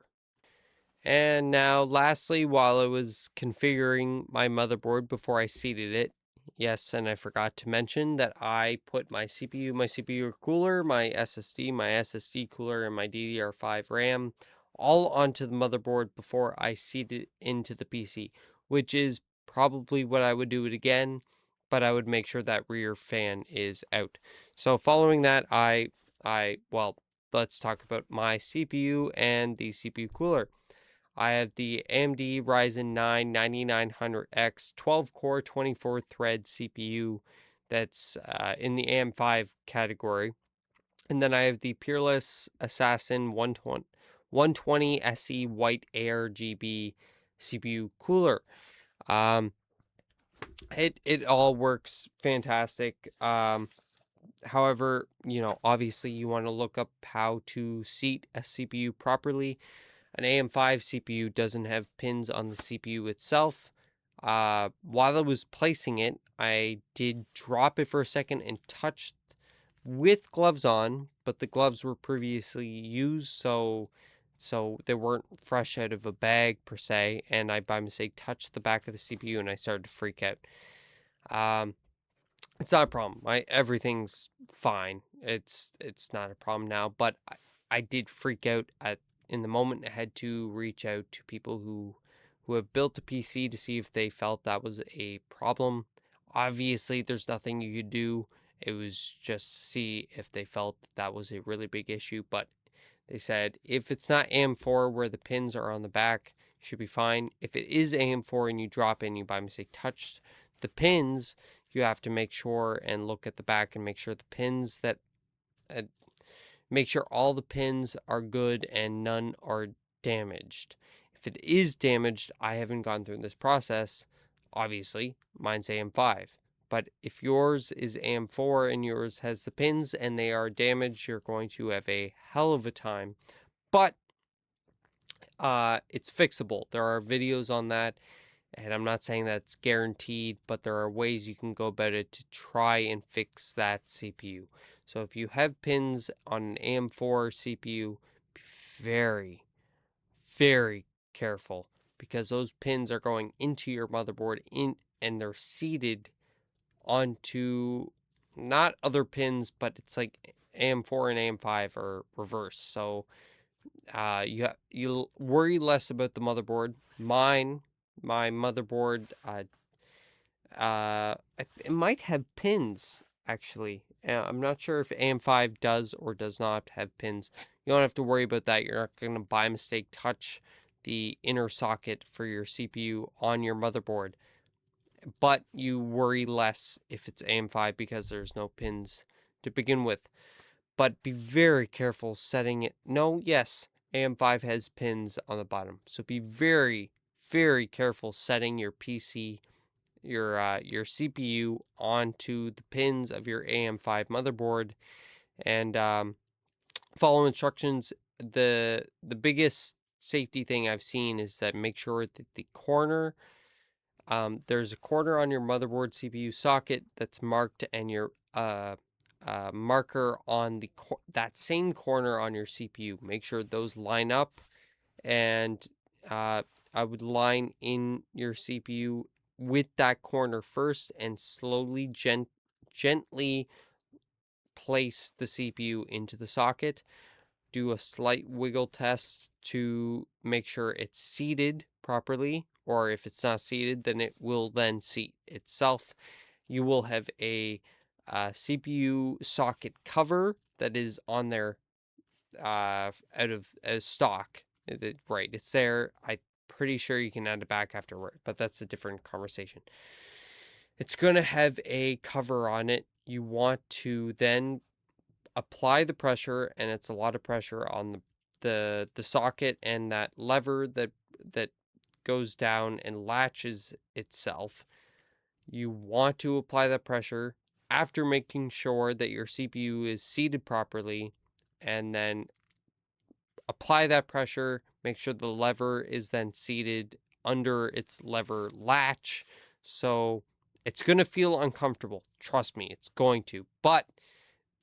And now, lastly, while I was configuring my motherboard before I seated it, yes, and I forgot to mention that I put my CPU cooler, my SSD cooler, and my DDR5 RAM all onto the motherboard before I seated it into the PC, which is probably what I would do it again, but I would make sure that rear fan is out. So following that, well, let's talk about my CPU and the CPU cooler. I have the AMD Ryzen 9 9900X 12 core 24 thread CPU that's in the AM5 category. And then I have the Peerless Assassin 120 SE white ARGB CPU cooler. Um, it all works fantastic. However, obviously you want to look up how to seat a CPU properly. An AM5 CPU doesn't have pins on the CPU itself. While I was placing it, I did drop it for a second and touched with gloves on, but the gloves were previously used, so they weren't fresh out of a bag per se, and I by mistake touched the back of the CPU and I started to freak out. Um, it's not a problem. Everything's fine. It's not a problem now, but I did freak out at in the moment. I had to reach out to people who have built a PC to see if they felt that was a problem. Obviously, there's nothing you could do. It was just to see if they felt that was a really big issue, but they said if it's not AM4 where the pins are on the back, should be fine. If it is AM4 and you drop in, you by mistake touch the pins, you have to make sure and look at the back and make sure the pins that uh, make sure all the pins are good and none are damaged. If it is damaged, I haven't gone through this process. Obviously, mine's AM5. But if yours is AM4 and yours has the pins and they are damaged, you're going to have a hell of a time. But it's fixable. There are videos on that, and I'm not saying that's guaranteed, but there are ways you can go about it to try and fix that CPU. So if you have pins on an AM4 CPU, be very, very careful, because those pins are going into your motherboard and they're seated onto not other pins, but it's like AM4 and AM5 are reversed. So you'll worry less about the motherboard. My motherboard, it might have pins actually. I'm not sure if AM5 does or does not have pins. You don't have to worry about that. You're not going to by mistake touch the inner socket for your CPU on your motherboard. But you worry less if it's AM5 because there's no pins to begin with. But be very careful setting it. No, yes, AM5 has pins on the bottom. So be very, very careful setting your PC, your CPU onto the pins of your AM5 motherboard, and follow instructions. The biggest safety thing I've seen is that make sure that the corner, there's a corner on your motherboard CPU socket that's marked, and your marker on that same corner on your CPU. Make sure those line up, and I would line in your CPU with that corner first, and slowly, gently place the CPU into the socket. Do a slight wiggle test to make sure it's seated properly, or if it's not seated, then it will then seat itself. You will have a CPU socket cover that is on there out of stock. Right, it's there. I'm pretty sure you can add it back afterward, but that's a different conversation. It's going to have a cover on it. You want to then apply the pressure, and it's a lot of pressure on the socket and that lever that goes down and latches itself. You want to apply that pressure after making sure that your CPU is seated properly, and then apply that pressure. Make sure the lever is then seated under its lever latch. So it's going to feel uncomfortable. Trust me, it's going to. But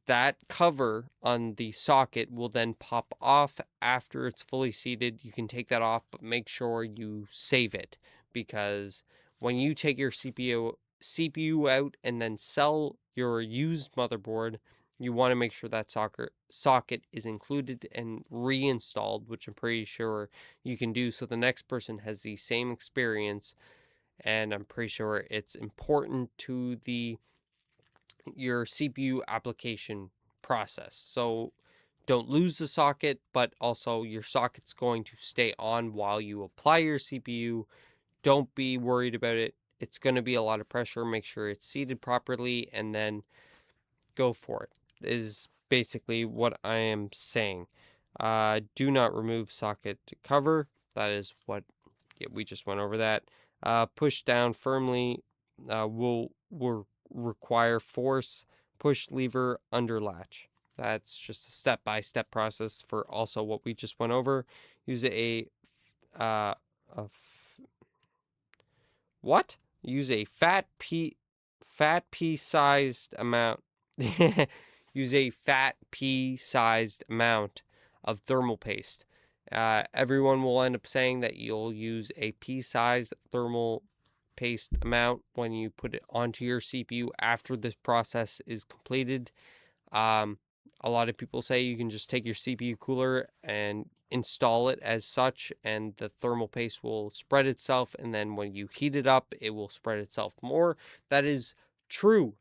that cover on the socket will then pop off after it's fully seated. You can take that off, but make sure you save it, because when you take your CPU out and then sell your used motherboard, you want to make sure that socket is included and reinstalled, which I'm pretty sure you can do, so the next person has the same experience. And I'm pretty sure it's important to your CPU application process. So don't lose the socket, but also your socket's going to stay on while you apply your CPU. Don't be worried about it. It's going to be a lot of pressure. Make sure it's seated properly and then go for it, is basically what I am saying. Do not remove socket cover. That is what, yeah, we just went over that. Push down firmly will require force. Push lever under latch. That's just a step-by-step process for also what we just went over. Use uh, a what? Use a fat pea-sized amount. Use a fat pea-sized amount of thermal paste. Everyone will end up saying that you'll use a pea-sized thermal paste amount when you put it onto your CPU after this process is completed. Um, a lot of people say you can just take your CPU cooler and install it as such, and the thermal paste will spread itself, and then when you heat it up, it will spread itself more. That is true,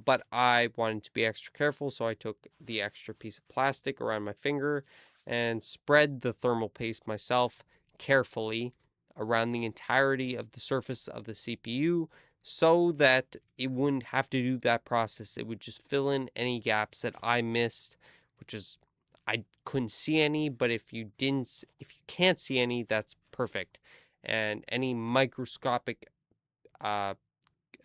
but I wanted to be extra careful, so I took the extra piece of plastic around my finger and spread the thermal paste myself carefully around the entirety of the surface of the CPU, so that it wouldn't have to do that process. It would just fill in any gaps that I missed, which is, I couldn't see any, but if you can't see any, that's perfect. And any microscopic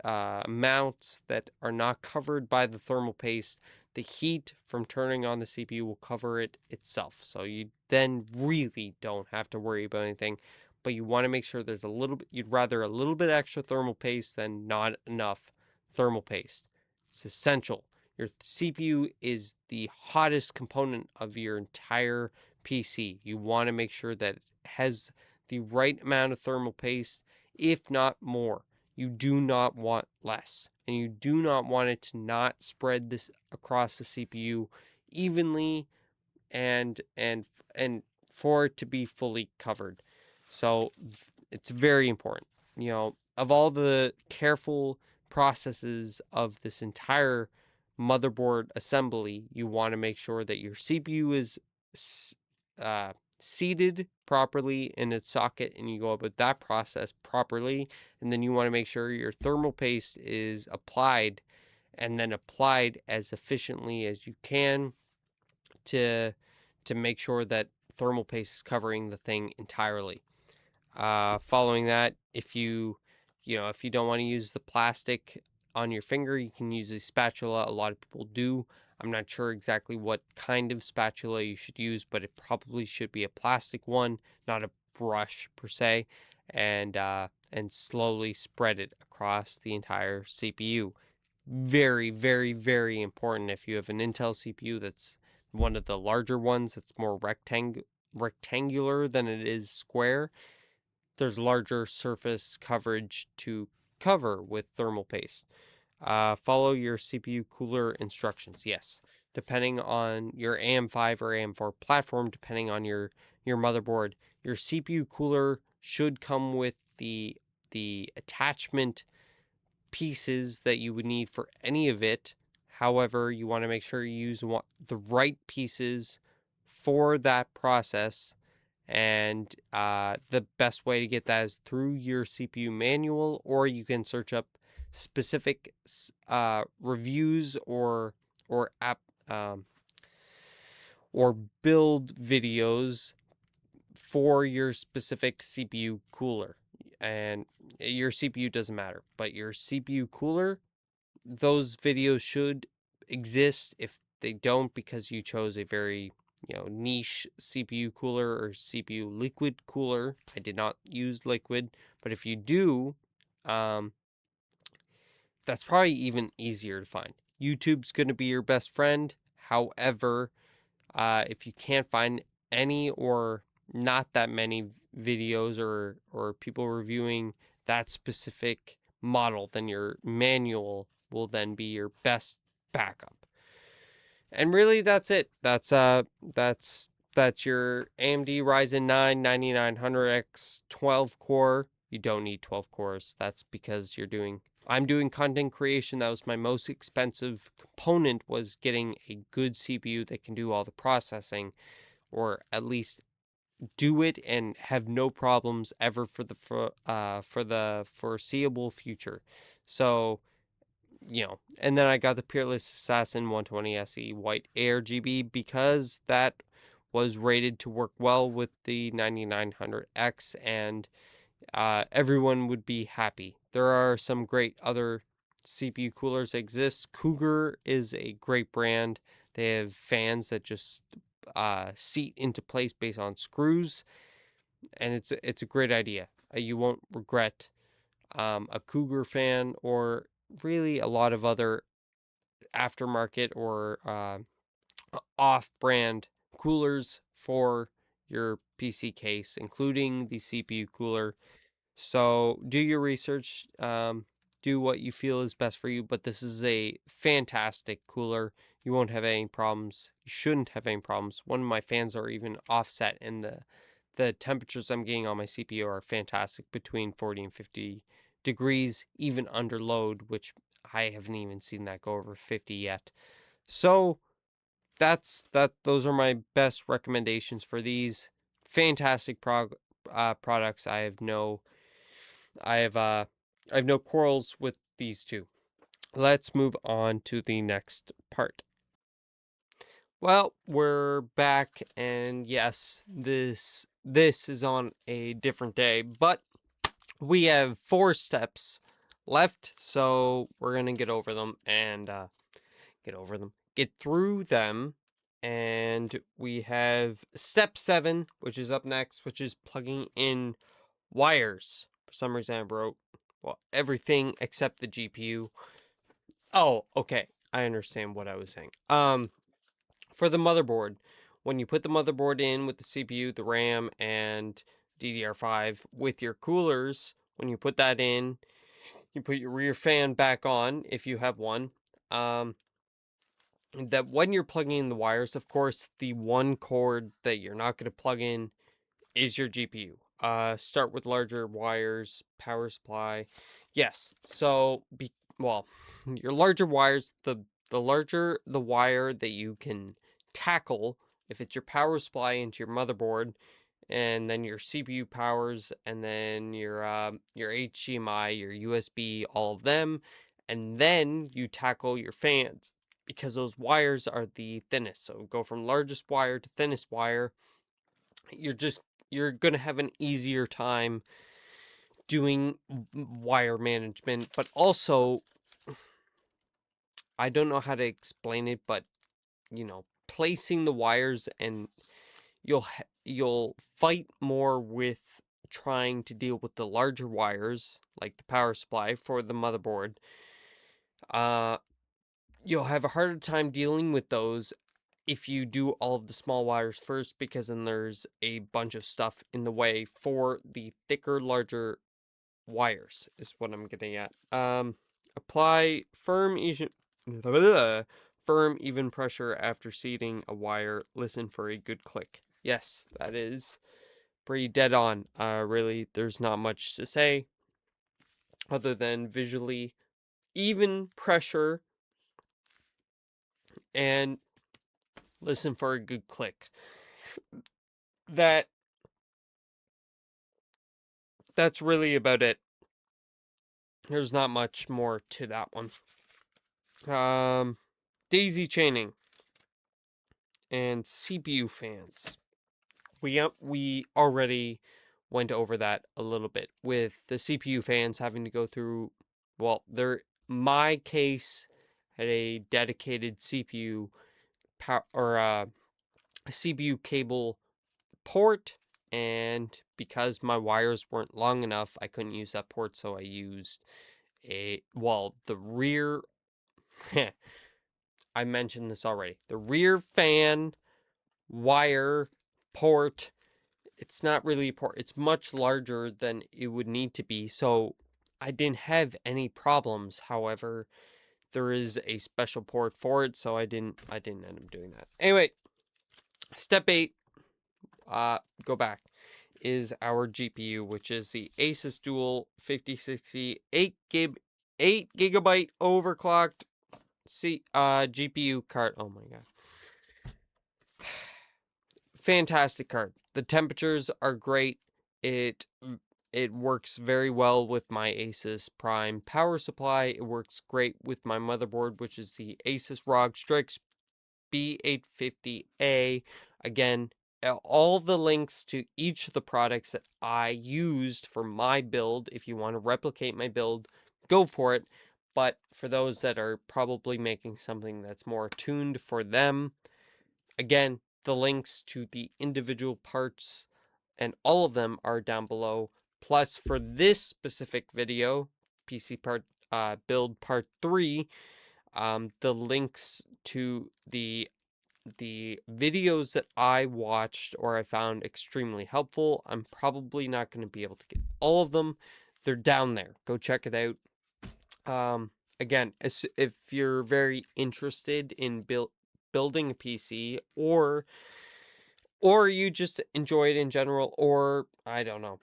amounts that are not covered by the thermal paste, the heat from turning on the CPU will cover it itself. So you then really don't have to worry about anything. But you want to make sure there's a little bit, you'd rather a little bit extra thermal paste than not enough thermal paste. It's essential. Your CPU is the hottest component of your entire PC. You want to make sure that it has the right amount of thermal paste, if not more. You do not want less, and you do not want it to not spread this across the CPU evenly, and for it to be fully covered. So it's very important. You know, of all the careful processes of this entire motherboard assembly, you want to make sure that your CPU is uh, seated properly in its socket, and you go about that process properly. And then you want to make sure your thermal paste is applied, and then applied as efficiently as you can to make sure that thermal paste is covering the thing entirely. Following that, if you don't want to use the plastic on your finger, you can use a spatula. A lot of people do. I'm not sure exactly what kind of spatula you should use, but it probably should be a plastic one, not a brush per se, and slowly spread it across the entire CPU. Very, very, very important if you have an Intel CPU that's one of the larger ones that's more rectangular than it is square. There's larger surface coverage to cover with thermal paste. Follow your CPU cooler instructions. Yes, depending on your AM5 or AM4 platform, depending on your motherboard, your CPU cooler should come with the attachment pieces that you would need for any of it. However, you want to make sure you use the right pieces for that process. And the best way to get that is through your CPU manual, or you can search up specific reviews or app or build videos for your specific CPU cooler. And your CPU doesn't matter, but your CPU cooler, those videos should exist. If they don't, because you chose a very niche CPU cooler or CPU liquid cooler, I did not use liquid, but if you do, that's probably even easier to find. YouTube's going to be your best friend. However, if you can't find any or not that many videos or people reviewing that specific model, then your manual will then be your best backup. And really, that's it. That's your AMD Ryzen 9 9900X 12 core. You don't need 12 cores. That's because I'm doing content creation. That was my most expensive component, was getting a good CPU that can do all the processing, or at least do it and have no problems ever for the foreseeable future. So, and then I got the Peerless Assassin 120 SE White ARGB because that was rated to work well with the 9900X, and everyone would be happy. There are some great other CPU coolers that exist. Cougar is a great brand. They have fans that just seat into place based on screws, and it's a great idea. You won't regret a Cougar fan, or really a lot of other aftermarket or off-brand coolers for your PC case, including the CPU cooler. So do your research, do what you feel is best for you, but this is a fantastic cooler. You won't have any problems. You shouldn't have any problems. One of my fans are even offset, and the temperatures I'm getting on my CPU are fantastic, between 40 and 50 degrees, even under load, which I haven't even seen that go over 50 yet. So those are my best recommendations for these fantastic products. I have no quarrels with these two. Let's move on to the next part. Well, we're back, and yes, this is on a different day, but we have 4 steps left, so we're gonna get over them and get through them. And we have step 7, which is up next, which is plugging in wires. For some reason, I wrote, well, everything except the GPU. Oh, okay. I understand what I was saying. For the motherboard, when you put the motherboard in with the CPU, the RAM, and DDR5 with your coolers, when you put that in, you put your rear fan back on if you have one. That when you're plugging in the wires, of course, the one cord that you're not going to plug in is your GPU. Start with larger wires, power supply. Yes. So, well, your larger wires, the larger the wire that you can tackle, if it's your power supply into your motherboard, and then your CPU powers, and then your HDMI, your USB, all of them, and then you tackle your fans, because those wires are the thinnest. So go from largest wire to thinnest wire. You're gonna have an easier time doing wire management, but also, I don't know how to explain it, but placing the wires, and you'll fight more with trying to deal with the larger wires, like the power supply for the motherboard. Uh, you'll have a harder time dealing with those if you do all of the small wires first, because then there's a bunch of stuff in the way for the thicker, larger wires, is what I'm getting at. Apply firm, even pressure after seating a wire. Listen for a good click. Yes, that is pretty dead on. Really, there's not much to say other than visually even pressure and listen for a good click. That that's really about it. There's not much more to that one. Daisy chaining and CPU fans. We already went over that a little bit, with the CPU fans having to go through. Well, my case had a dedicated CPU power, or a CPU cable port, and because my wires weren't long enough, I couldn't use that port, so I used the rear I mentioned this already. The rear fan wire port, it's not really a port. It's much larger than it would need to be. So I didn't have any problems. However, there is a special port for it, so I didn't end up doing that. Anyway, step 8, go back, is our GPU, which is the Asus Dual 5060 8 gigabyte overclocked GPU card. Oh my god. Fantastic card. The temperatures are great. It works very well with my Asus Prime power supply. It works great with my motherboard, which is the Asus ROG Strix B850A. Again, all the links to each of the products that I used for my build, if you want to replicate my build, go for it. But for those that are probably making something that's more tuned for them, again, the links to the individual parts and all of them are down below. Plus, for this specific video, PC part build part 3, the links to the videos that I watched or I found extremely helpful. I'm probably not going to be able to get all of them. They're down there. Go check it out. Again, if you're very interested in building a PC, or you just enjoy it in general, or I don't know,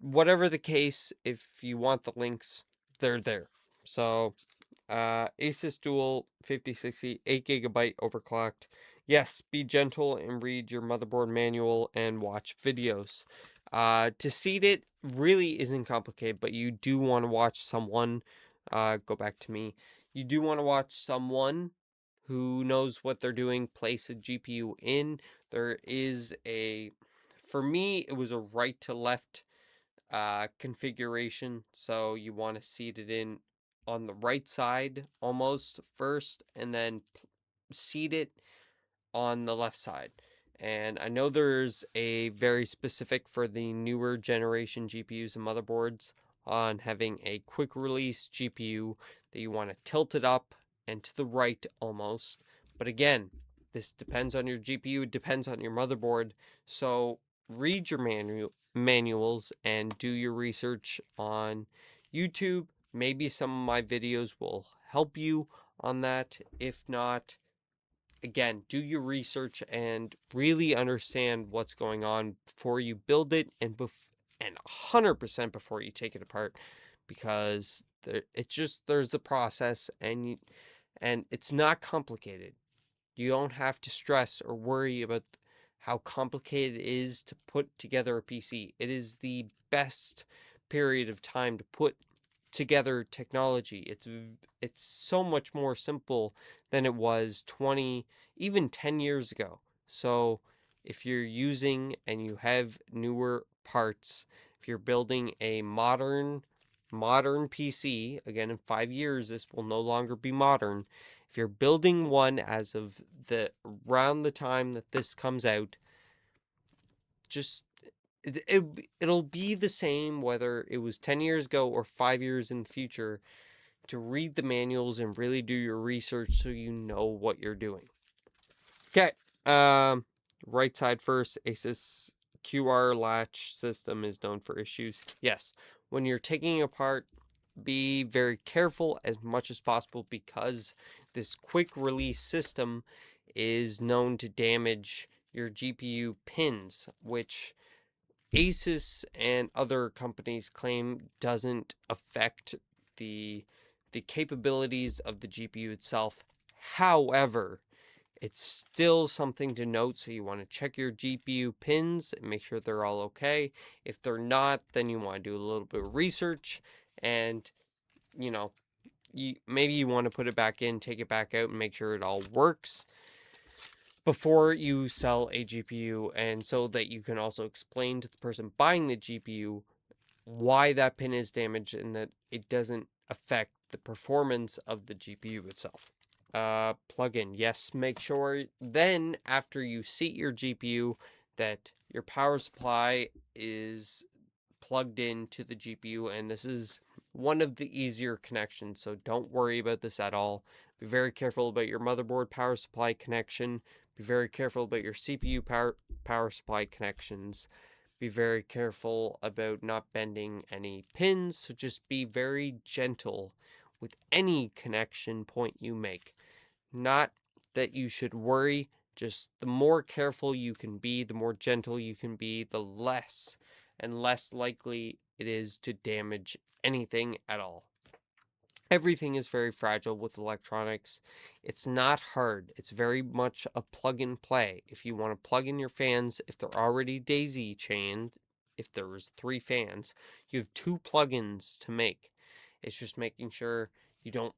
whatever the case, if you want the links, they're there. So Asus Dual 5060 8 gigabyte overclocked. Yes, be gentle and read your motherboard manual and watch videos. To seat it really isn't complicated, but you do want to watch someone, go back to me, you do want to watch someone who knows what they're doing, place a GPU in. There is for me, it was a right to left configuration, so you want to seat it in on the right side almost first, and then seat it on the left side. And I know there's a very specific for the newer generation GPUs and motherboards on having a quick release GPU that you want to tilt it up and to the right almost. But again, this depends on your GPU, it depends on your motherboard. So read your manuals and do your research on YouTube. Maybe some of my videos will help you on that. If not, again, do your research and really understand what's going on before you build it, and 100% before you take it apart, because there's the process, and it's not complicated. You don't have to stress or worry about how complicated it is to put together a PC. It is the best period of time to put together technology. It's so much more simple than it was 20, even 10 years ago. So if you're using and you have newer parts, if you're building a modern PC, again in 5 years this will no longer be modern. If you're building one as of around the time that this comes out, just it'll be the same whether it was 10 years ago or 5 years in the future, to read the manuals and really do your research so you know what you're doing. Okay, right side first. Asus QR latch system is known for issues. Yes, when you're taking apart, be very careful as much as possible, because this quick release system is known to damage your GPU pins, which Asus and other companies claim doesn't affect the capabilities of the GPU itself. However, it's still something to note, so you want to check your GPU pins and make sure they're all okay. If they're not, then you want to do a little bit of research, and you know, maybe you want to put it back in, take it back out, and make sure it all works before you sell a GPU, and so that you can also explain to the person buying the GPU why that pin is damaged and that it doesn't affect the performance of the GPU itself. Plug-in, yes, make sure then after you seat your GPU that your power supply is plugged into the GPU, and this is one of the easier connections, so don't worry about this at all. Be very careful about your motherboard power supply connection. Be very careful about your CPU power supply connections. Be very careful about not bending any pins, so just be very gentle with any connection point you make. Not that you should worry, just the more careful you can be, the more gentle you can be, the less and less likely it is to damage anything at all. Everything is very fragile with electronics. It's not hard. It's very much a plug and play. If you want to plug in your fans, if they're already daisy chained, if there was 3 fans, you have 2 plugins to make. It's just making sure you don't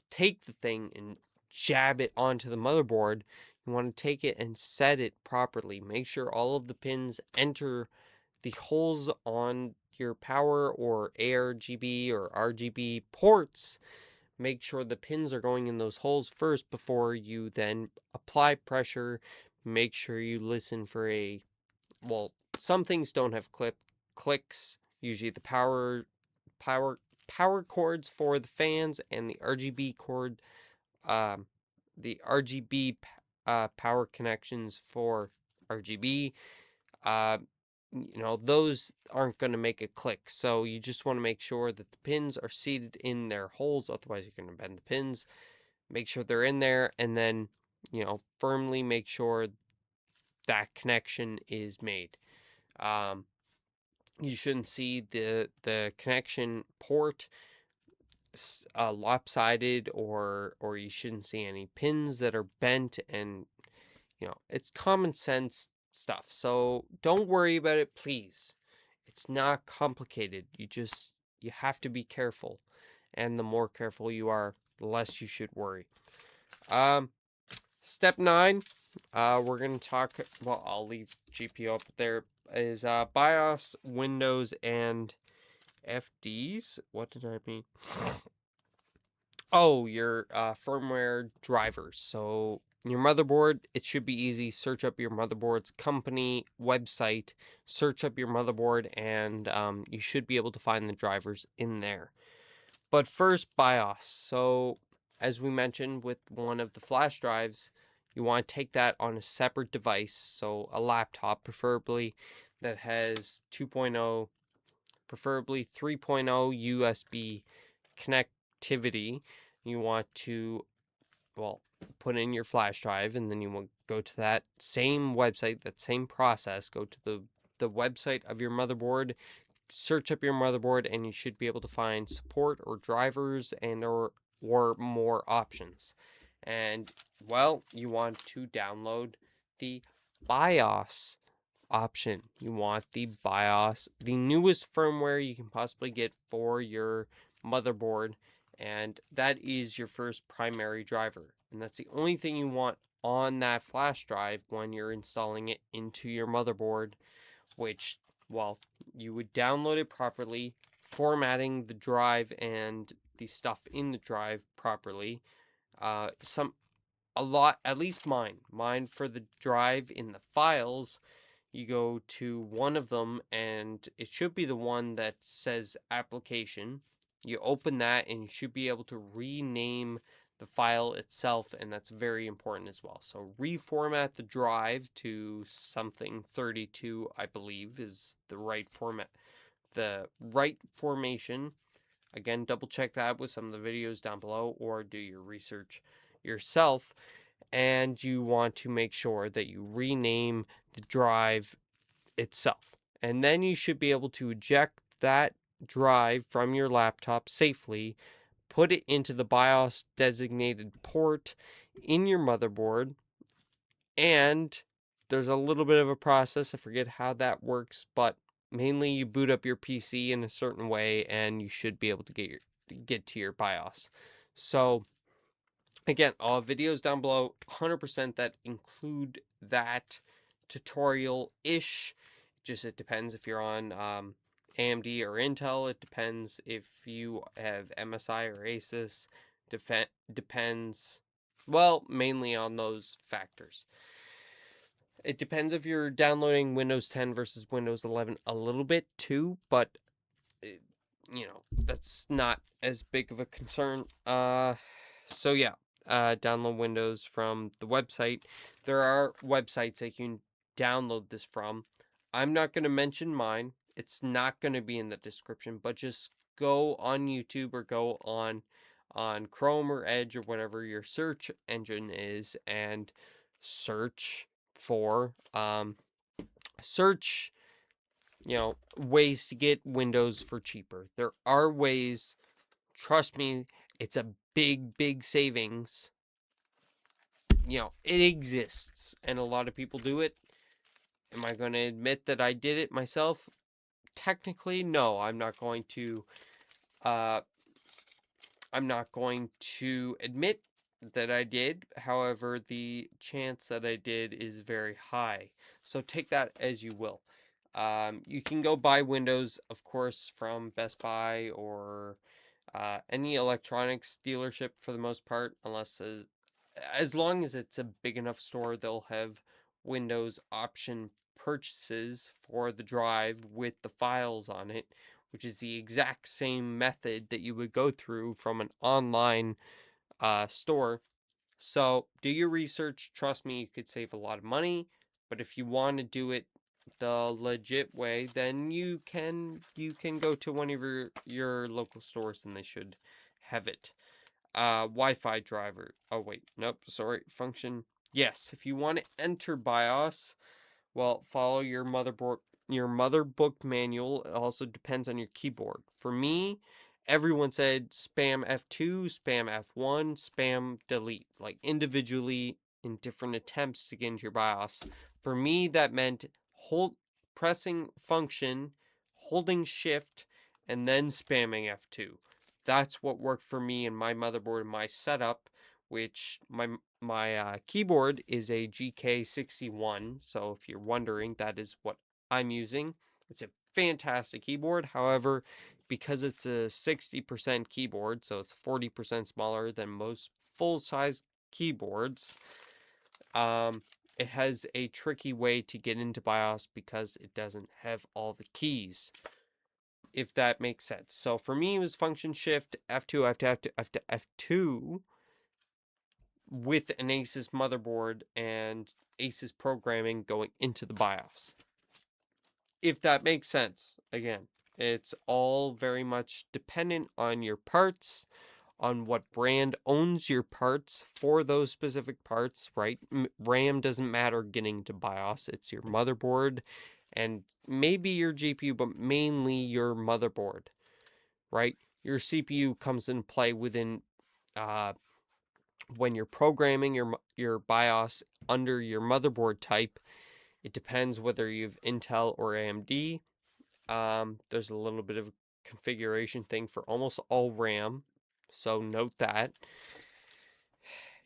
take the thing and jab it onto the motherboard. You want to take it and set it properly. Make sure all of the pins enter the holes on your power or ARGB or RGB ports. Make sure the pins are going in those holes first before you then apply pressure. Make sure you listen for well, some things don't have clicks. Usually the power power cords for the fans and the RGB cord, um, the RGB power connections for RGB. Uh, those aren't going to make a click. So you just want to make sure that the pins are seated in their holes. Otherwise, you're going to bend the pins. Make sure they're in there, and then, firmly make sure that connection is made. You shouldn't see the connection port lopsided, or you shouldn't see any pins that are bent, and it's common sense stuff. So don't worry about it, please. It's not complicated. You have to be careful, and the more careful you are, the less you should worry. Step 9, we're going to talk, well, I'll leave GPU up there, is BIOS, Windows, and FDs. What did I mean? Oh, your firmware drivers. So your motherboard, it should be easy. Search up your motherboard's company website, search up your motherboard, and you should be able to find the drivers in there. But first, BIOS. So as we mentioned with one of the flash drives, you want to take that on a separate device. So a laptop, preferably, that has 2.0, preferably 3.0 USB connectivity. You want to, well, put in your flash drive, and then you will go to that same website, that same process. Go to the website of your motherboard, search up your motherboard, and you should be able to find support or drivers and or more options. And, well, you want to download the BIOS option. You want the BIOS, the newest firmware you can possibly get for your motherboard, and that is your first primary driver. And that's the only thing you want on that flash drive when you're installing it into your motherboard, which, well, you would download it properly, formatting the drive and the stuff in the drive properly. At least mine for the drive in the files, you go to one of them, and it should be the one that says application. You open that, and you should be able to rename the file itself, and that's very important as well. So reformat the drive to something 32, I believe, is the right format, the right formation. Again, double check that with some of the videos down below, or do your research yourself. And you want to make sure that you rename the drive itself. And then you should be able to eject that drive from your laptop safely, put it into the BIOS designated port in your motherboard, and there's a little bit of a process. I forget how that works, but mainly you boot up your PC in a certain way, and you should be able to get to your BIOS. So again, I'll have videos down below 100% that include that tutorial-ish. Just it depends if you're on AMD or Intel. It depends if you have MSI or Asus. Depends, well, mainly on those factors. It depends if you're downloading Windows 10 versus Windows 11 a little bit too, but that's not as big of a concern. So yeah, download Windows from the website. There are websites that you can download this from. I'm not going to mention mine. It's not going to be in the description, but just go on YouTube or go on Chrome or Edge or whatever your search engine is and search for search ways to get Windows for cheaper. There are ways, trust me, it's a big savings. It exists and a lot of people do it. Am I going to admit that I did it myself? Technically, no. Uh I'm not going to admit that I did. However, the chance that I did is very high. So take that as you will. You can go buy Windows, of course, from Best Buy or any electronics dealership for the most part, unless as long as it's a big enough store, they'll have Windows option purchases for the drive with the files on it, which is the exact same method that you would go through from an online store. So do your research. Trust me, you could save a lot of money. But if you want to do it the legit way, then you can go to one of your local stores and they should have it. Wi-Fi driver. Oh wait, nope, sorry. Function. Yes, if you want to enter BIOS, well, follow your mother book manual. It also depends on your keyboard. For me, everyone said spam F2, spam F1, spam delete, like individually in different attempts to get into your BIOS. For me, that meant pressing function, holding shift, and then spamming F2. That's what worked for me in my motherboard and my setup, which my keyboard is a GK61. So if you're wondering, that is what I'm using. It's a fantastic keyboard. However, because it's a 60% keyboard, so it's 40% smaller than most full-size keyboards, um, it has a tricky way to get into BIOS because it doesn't have all the keys, if that makes sense. So for me, it was function shift F2, F2, F2, F2, F2 with an Asus motherboard and Asus programming going into the BIOS. If that makes sense. Again, it's all very much dependent on your parts, on what brand owns your parts for those specific parts, right? RAM doesn't matter getting to BIOS. It's your motherboard and maybe your GPU, but mainly your motherboard, right? Your CPU comes in play within uh, when you're programming your BIOS under your motherboard type. It depends whether you have Intel or AMD. There's a little bit of a configuration thing for almost all RAM, so note that.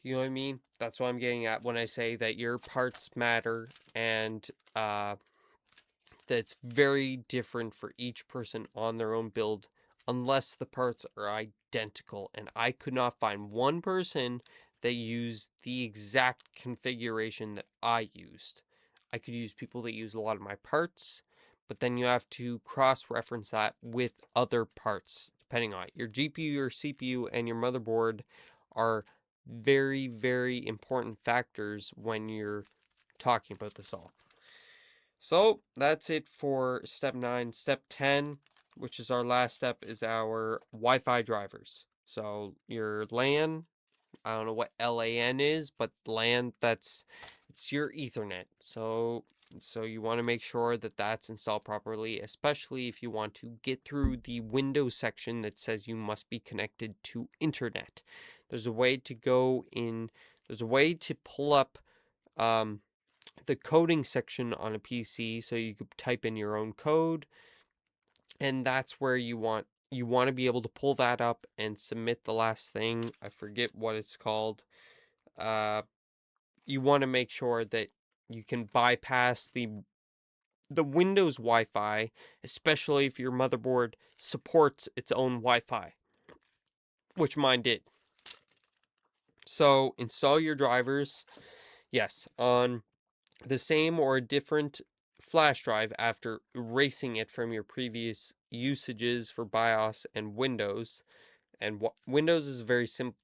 You know what I mean? That's what I'm getting at when I say that your parts matter, and that's very different for each person on their own build, unless the parts are identical. And I could not find one person that used the exact configuration that I used. I could use people that use a lot of my parts, but then you have to cross-reference that with other parts, depending on it. Your GPU, your CPU, and your motherboard are very important factors when you're talking about this all. So that's it for step 9. Step 10, which is our last step, is our Wi-Fi drivers. So your LAN, I don't know what LAN is, but LAN, it's your Ethernet. So you want to make sure that that's installed properly, especially if you want to get through the Windows section that says you must be connected to internet. There's a way to go in, there's a way to pull up the coding section on a PC, so you could type in your own code, and that's where you want to be able to pull that up and submit the last thing. I forget what it's called. You want to make sure that you can bypass the Windows Wi-Fi, especially if your motherboard supports its own Wi-Fi, which mine did. So install your drivers, yes, on the same or a different flash drive after erasing it from your previous usages for BIOS and Windows. And Windows is very simple.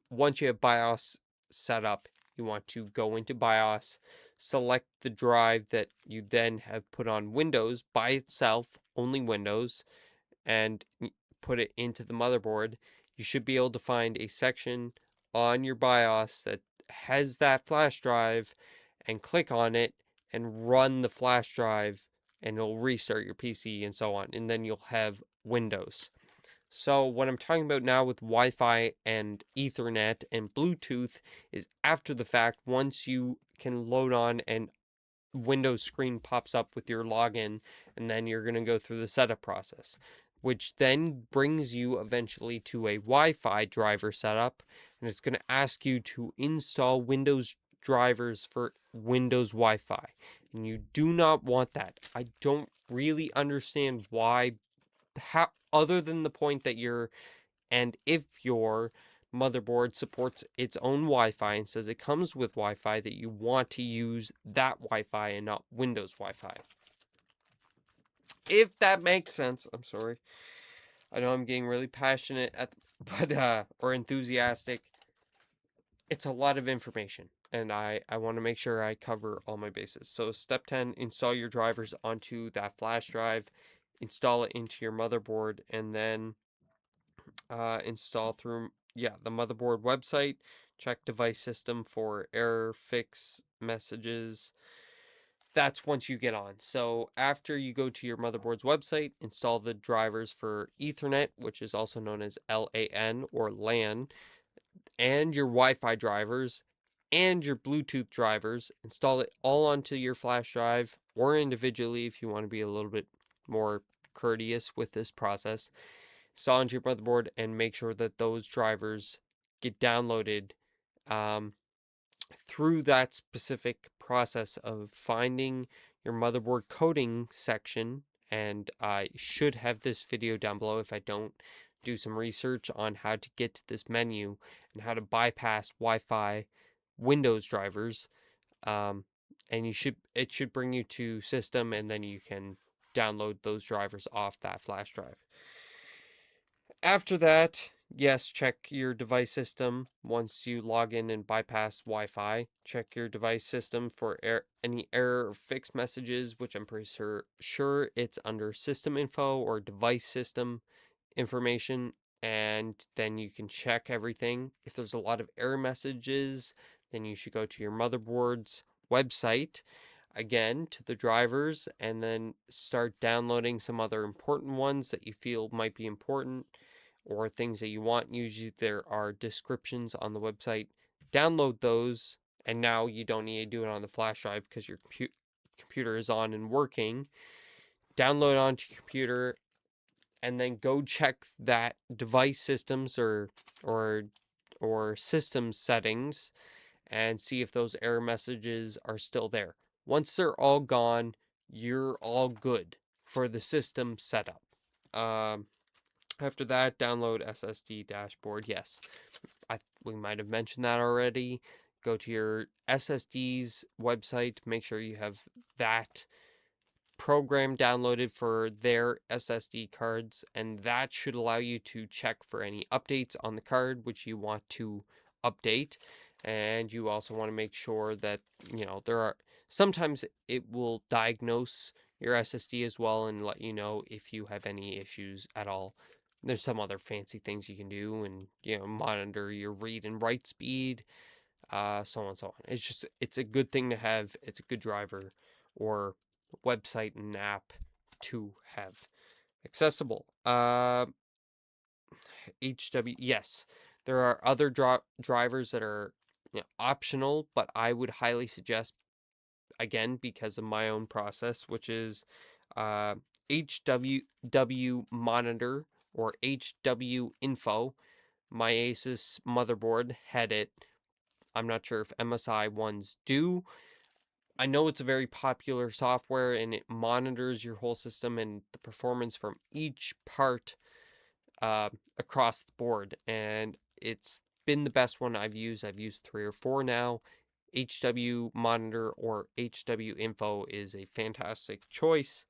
Once you have BIOS set up, you want to go into BIOS, select the drive that you then have put on Windows by itself, only Windows, and put it into the motherboard. You should be able to find a section on your BIOS that has that flash drive, and click on it and run the flash drive, and it'll restart your PC and so on, and then you'll have Windows. So what I'm talking about now with Wi-Fi and Ethernet and Bluetooth is after the fact, once you can load on and Windows screen pops up with your login, and then you're going to go through the setup process, which then brings you eventually to a Wi-Fi driver setup, and it's going to ask you to install Windows drivers for Windows Wi-Fi, and you do not want that. I don't really understand why, how, other than the point that if your motherboard supports its own Wi-Fi and says it comes with Wi-Fi, that you want to use that Wi-Fi and not Windows Wi-Fi. If that makes sense. I'm sorry. I know I'm getting really passionate or enthusiastic. It's a lot of information, and I want to make sure I cover all my bases. So step 10, install your drivers onto that flash drive, install it into your motherboard, and then install through the motherboard website. Check device system for error fix messages. That's once you get on. So after you go to your motherboard's website, install the drivers for Ethernet, which is also known as LAN or LAN, and your Wi-Fi drivers and your Bluetooth drivers. Install it all onto your flash drive, or individually if you want to be a little bit more courteous with this process. Install onto your motherboard and make sure that those drivers get downloaded through that specific process of finding your motherboard coding section. And I should have this video down below if I don't do some research on how to get to this menu and how to bypass Wi-Fi Windows drivers. And it should bring you to system, and then you can download those drivers off that flash drive. After that, yes, check your device system. Once you log in and bypass Wi-Fi, check your device system for any error or fix messages, which I'm pretty sure it's under system info or device system information, and then you can check everything. If there's a lot of error messages, then you should go to your motherboard's website, again to the drivers, and then start downloading some other important ones that you feel might be important or things that you want. Usually there are descriptions on the website. Download those, and now you don't need to do it on the flash drive because your computer is on and working. Download it onto your computer, and then go check that device systems or system settings and see if those error messages are still there. Once they're all gone, you're all good for the system setup. After that, download SSD dashboard. Yes, we might have mentioned that already. Go to your SSD's website, make sure you have that program downloaded for their SSD cards, and that should allow you to check for any updates on the card which you want to update. And you also want to make sure that there are sometimes it will diagnose your SSD as well and let you know if you have any issues at all. There's some other fancy things you can do, and monitor your read and write speed, so on and so on. It's a good thing to have. It's a good driver or website and app to have accessible. HW, yes, there are other drivers that are optional, but I would highly suggest, again because of my own process, which is HW monitor or HW info. My Asus motherboard had it. I'm not sure if MSI ones do. I know it's a very popular software, and it monitors your whole system and the performance from each part across the board, and it's been the best one I've used. I've used 3 or 4 now. HW Monitor or HW Info is a fantastic choice.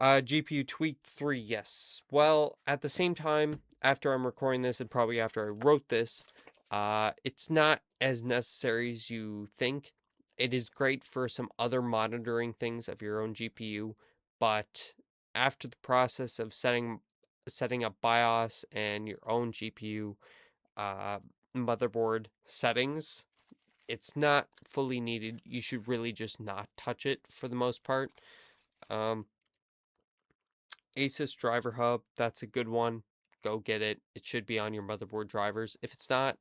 GPU tweaked 3, yes. Well, at the same time, after I'm recording this and probably after I wrote this, it's not as necessary as you think. It is great for some other monitoring things of your own GPU, but after the process of setting up BIOS and your own GPU uh, motherboard settings, it's not fully needed. You should really just not touch it for the most part. Um, Asus driver hub, that's a good one. Go get it. It should be on your motherboard drivers. If it's not,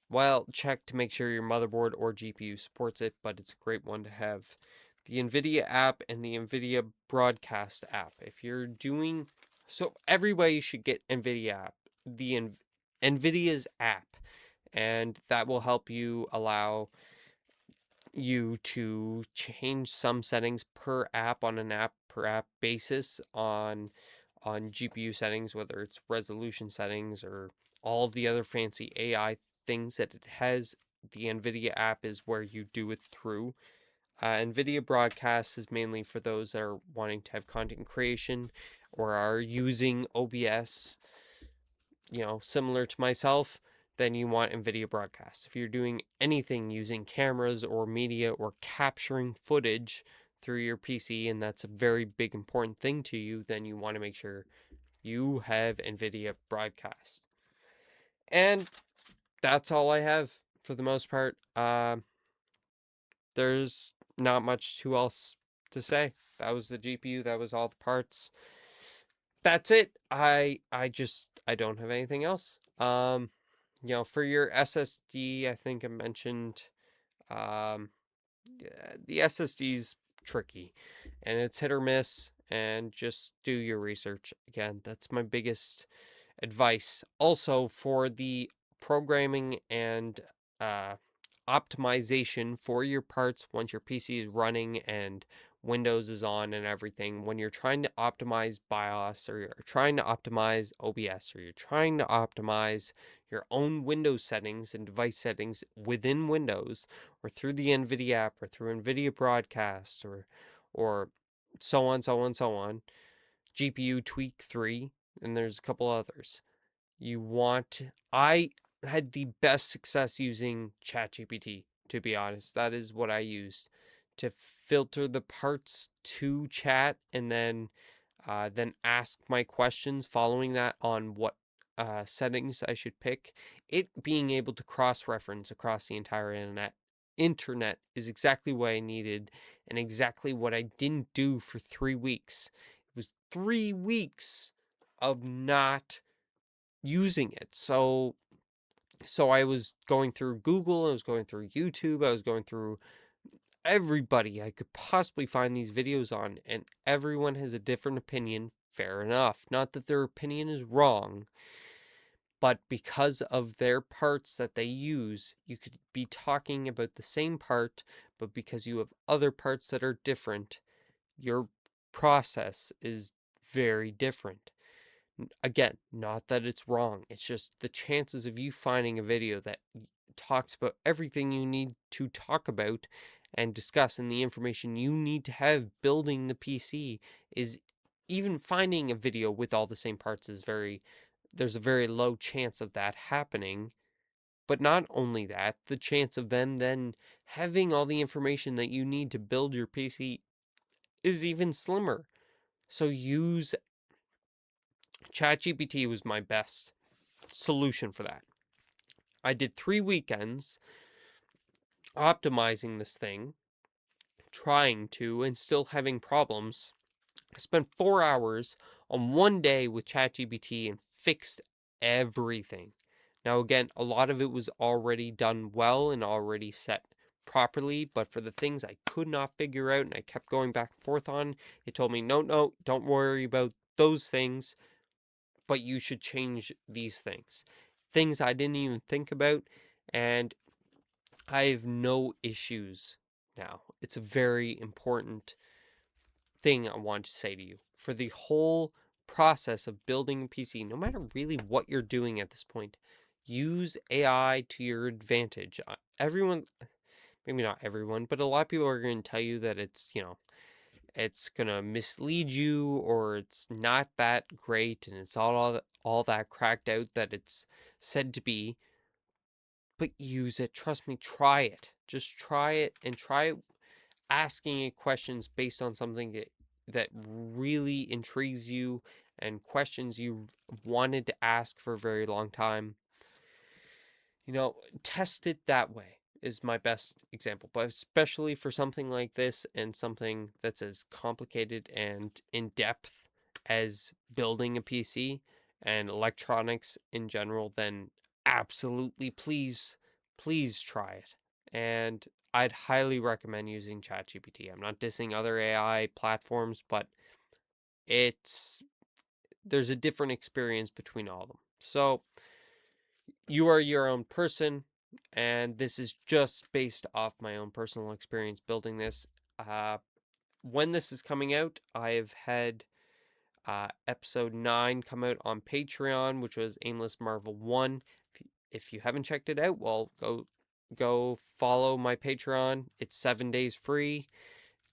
well, check to make sure your motherboard or GPU supports it, but it's a great one to have. The NVIDIA app and the NVIDIA broadcast app. If you're doing so, everybody should get NVIDIA app, NVIDIA's app, and that will help you allow you to change some settings per app on an app per app basis on GPU settings, whether it's resolution settings or all of the other fancy AI things that it has. The NVIDIA app is where you do it through. NVIDIA Broadcast is mainly for those that are wanting to have content creation or are using OBS, similar to myself. Then you want NVIDIA Broadcast. If you're doing anything using cameras or media or capturing footage through your PC, and that's a very big important thing to you, then you want to make sure you have NVIDIA Broadcast. And that's all I have for the most part. There's not much too else to say. That was the GPU. That was all the parts. That's it. I don't have anything else. For your SSD, I think I mentioned, yeah, the SSD's tricky, and it's hit or miss. And just do your research. Again, that's my biggest advice. Also, for the programming and uh, optimization for your parts once your PC is running and Windows is on and everything, when you're trying to optimize BIOS or you're trying to optimize OBS or you're trying to optimize your own Windows settings and device settings within Windows or through the NVIDIA app or through NVIDIA Broadcast or so on, so on, so on. GPU Tweak 3, and there's a couple others. I had the best success using ChatGPT, to be honest. That is what I used to filter the parts to chat and then ask my questions following that on what settings I should pick. It being able to cross-reference across the entire internet is exactly what I needed and exactly what I didn't do for 3 weeks. It was 3 weeks of not using it. So I was going through Google, I was going through YouTube, I was going through everybody I could possibly find these videos on, and everyone has a different opinion. Fair enough. Not that their opinion is wrong, but because of their parts that they use, you could be talking about the same part, but because you have other parts that are different, your process is very different. Again, not that it's wrong. It's just the chances of you finding a video that talks about everything you need to talk about and discuss and the information you need to have building the PC is, even finding a video with all the same parts is there's a very low chance of that happening. But not only that, the chance of them then having all the information that you need to build your PC is even slimmer. So use ChatGPT was my best solution for that. I did 3 weekends optimizing this thing, trying to, and still having problems. I spent 4 hours on one day with ChatGPT and fixed everything. Now, again, a lot of it was already done well and already set properly, but for the things I could not figure out and I kept going back and forth on, it told me, no, no, don't worry about those things, but you should change these things. Things I didn't even think about, and I have no issues now. It's a very important thing I want to say to you. For the whole process of building a PC, no matter really what you're doing at this point, use AI to your advantage. Everyone, maybe not everyone, but a lot of people are going to tell you that it's, it's going to mislead you, or it's not that great and it's all that cracked out that it's said to be. But use it. Trust me, try it. Just try it, and try asking it questions based on something that really intrigues you, and questions you've wanted to ask for a very long time. Test it that way is my best example. But especially for something like this, and something that's as complicated and in depth as building a PC and electronics in general, then absolutely, please try it. And I'd highly recommend using ChatGPT. I'm not dissing other AI platforms, but it's there's a different experience between all of them. So you are your own person, and this is just based off my own personal experience building this. When this is coming out, I've had episode 9 come out on Patreon, which was Aimless Marvel 1. If you haven't checked it out, well, go follow my Patreon. It's 7 days free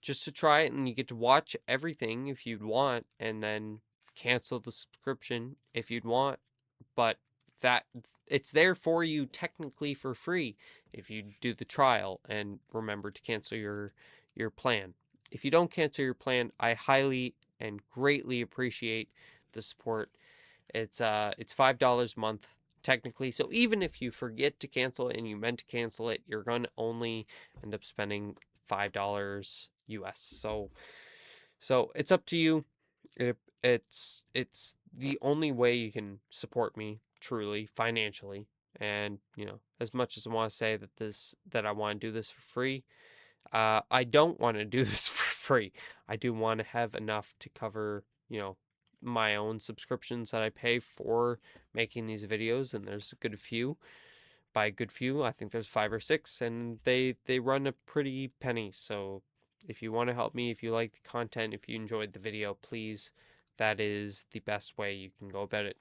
just to try it, and you get to watch everything if you'd want, and then cancel the subscription if you'd want. But that it's there for you technically for free if you do the trial and remember to cancel your plan. If you don't cancel your plan, I highly and greatly appreciate the support. It's $5 a month technically. So even if you forget to cancel it and you meant to cancel it, you're gonna only end up spending $5 US. So it's up to you. It's the only way you can support me truly financially. And as much as I want to say that I want to do this for free, I don't want to do this for free. I do want to have enough to cover my own subscriptions that I pay for making these videos, and there's a good few. By a good few, I think there's 5 or 6, and they run a pretty penny. So if you want to help me, if you like the content, if you enjoyed the video, please, that is the best way you can go about it.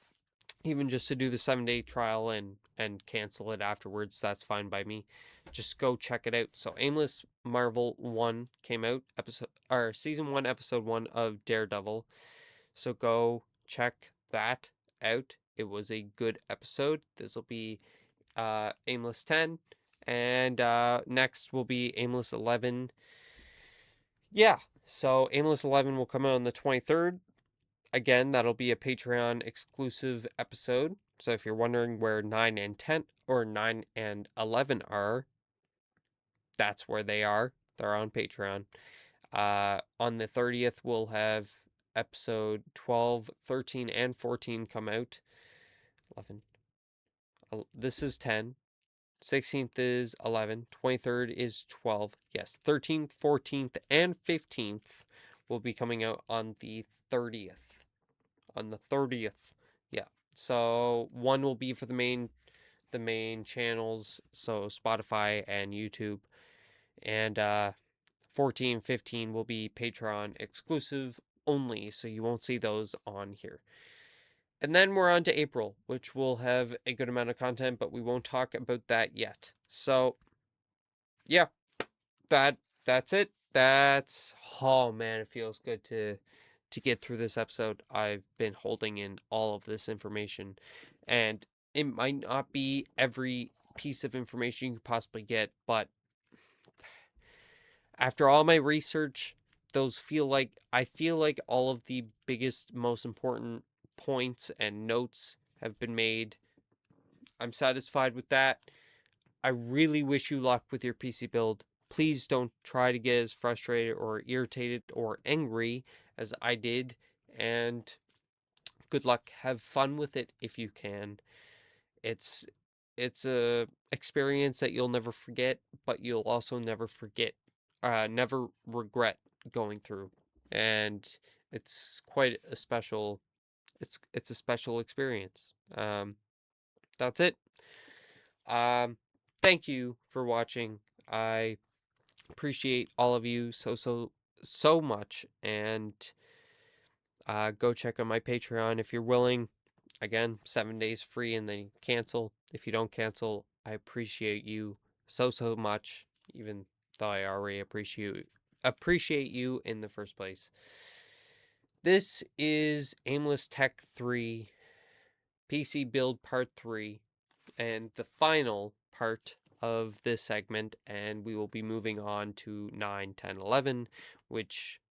Even just to do the 7-day trial and cancel it afterwards, that's fine by me. Just go check it out. So Aimless Marvel 1 came out, season 1, episode 1 of Daredevil. So go check that out. It was a good episode. This will be Aimless 10, and next will be Aimless 11. Yeah, so Aimless 11 will come out on the 23rd. Again, that'll be a Patreon exclusive episode. So if you're wondering where 9 and 10 or 9 and 11 are, that's where they are. They're on Patreon. On the 30th, we'll have episode 12, 13, and 14 come out. 11. This is 10. 16th is 11. 23rd is 12. Yes, 13th, 14th, and 15th will be coming out on the 30th. On the 30th. Yeah. So one will be for the main channels, so Spotify and YouTube. And 14, 15 will be Patreon exclusive only, so you won't see those on here. And then we're on to April, which will have a good amount of content, but we won't talk about that yet. So, yeah, that's it. Oh man, it feels good to get through this episode. I've been holding in all of this information, and it might not be every piece of information you could possibly get, but after all my research, I feel like all of the biggest, most important points and notes have been made. I'm satisfied with that. I really wish you luck with your PC build. Please don't try to get as frustrated or irritated or angry as I did, and good luck. Have fun with it if you can. It's it's a experience that you'll never forget, but you'll also never regret going through. And it's quite a special it's a special experience. That's it. Thank you for watching. I appreciate all of you so much, and go check out my Patreon if you're willing. Again, 7 days free, and then you cancel. If you don't cancel, I appreciate you so much. even though I already appreciate you in the first place. This is Aimless Tech 3 PC build part 3 and the final part of this segment, and we will be moving on to 9, 10, 11, which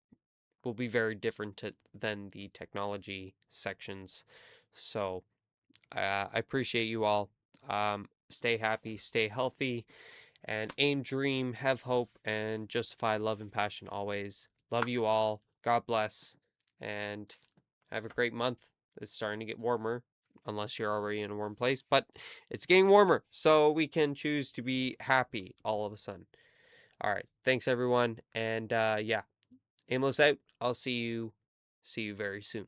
will be very different than the technology sections. So I appreciate you all. Stay happy, stay healthy, and aim, dream, have hope, and justify love and passion always. Love you all. God bless, and have a great month. It's starting to get warmer, unless you're already in a warm place, but it's getting warmer, so we can choose to be happy all of a sudden. All right, thanks everyone, and yeah, Aimless out. I'll see you very soon.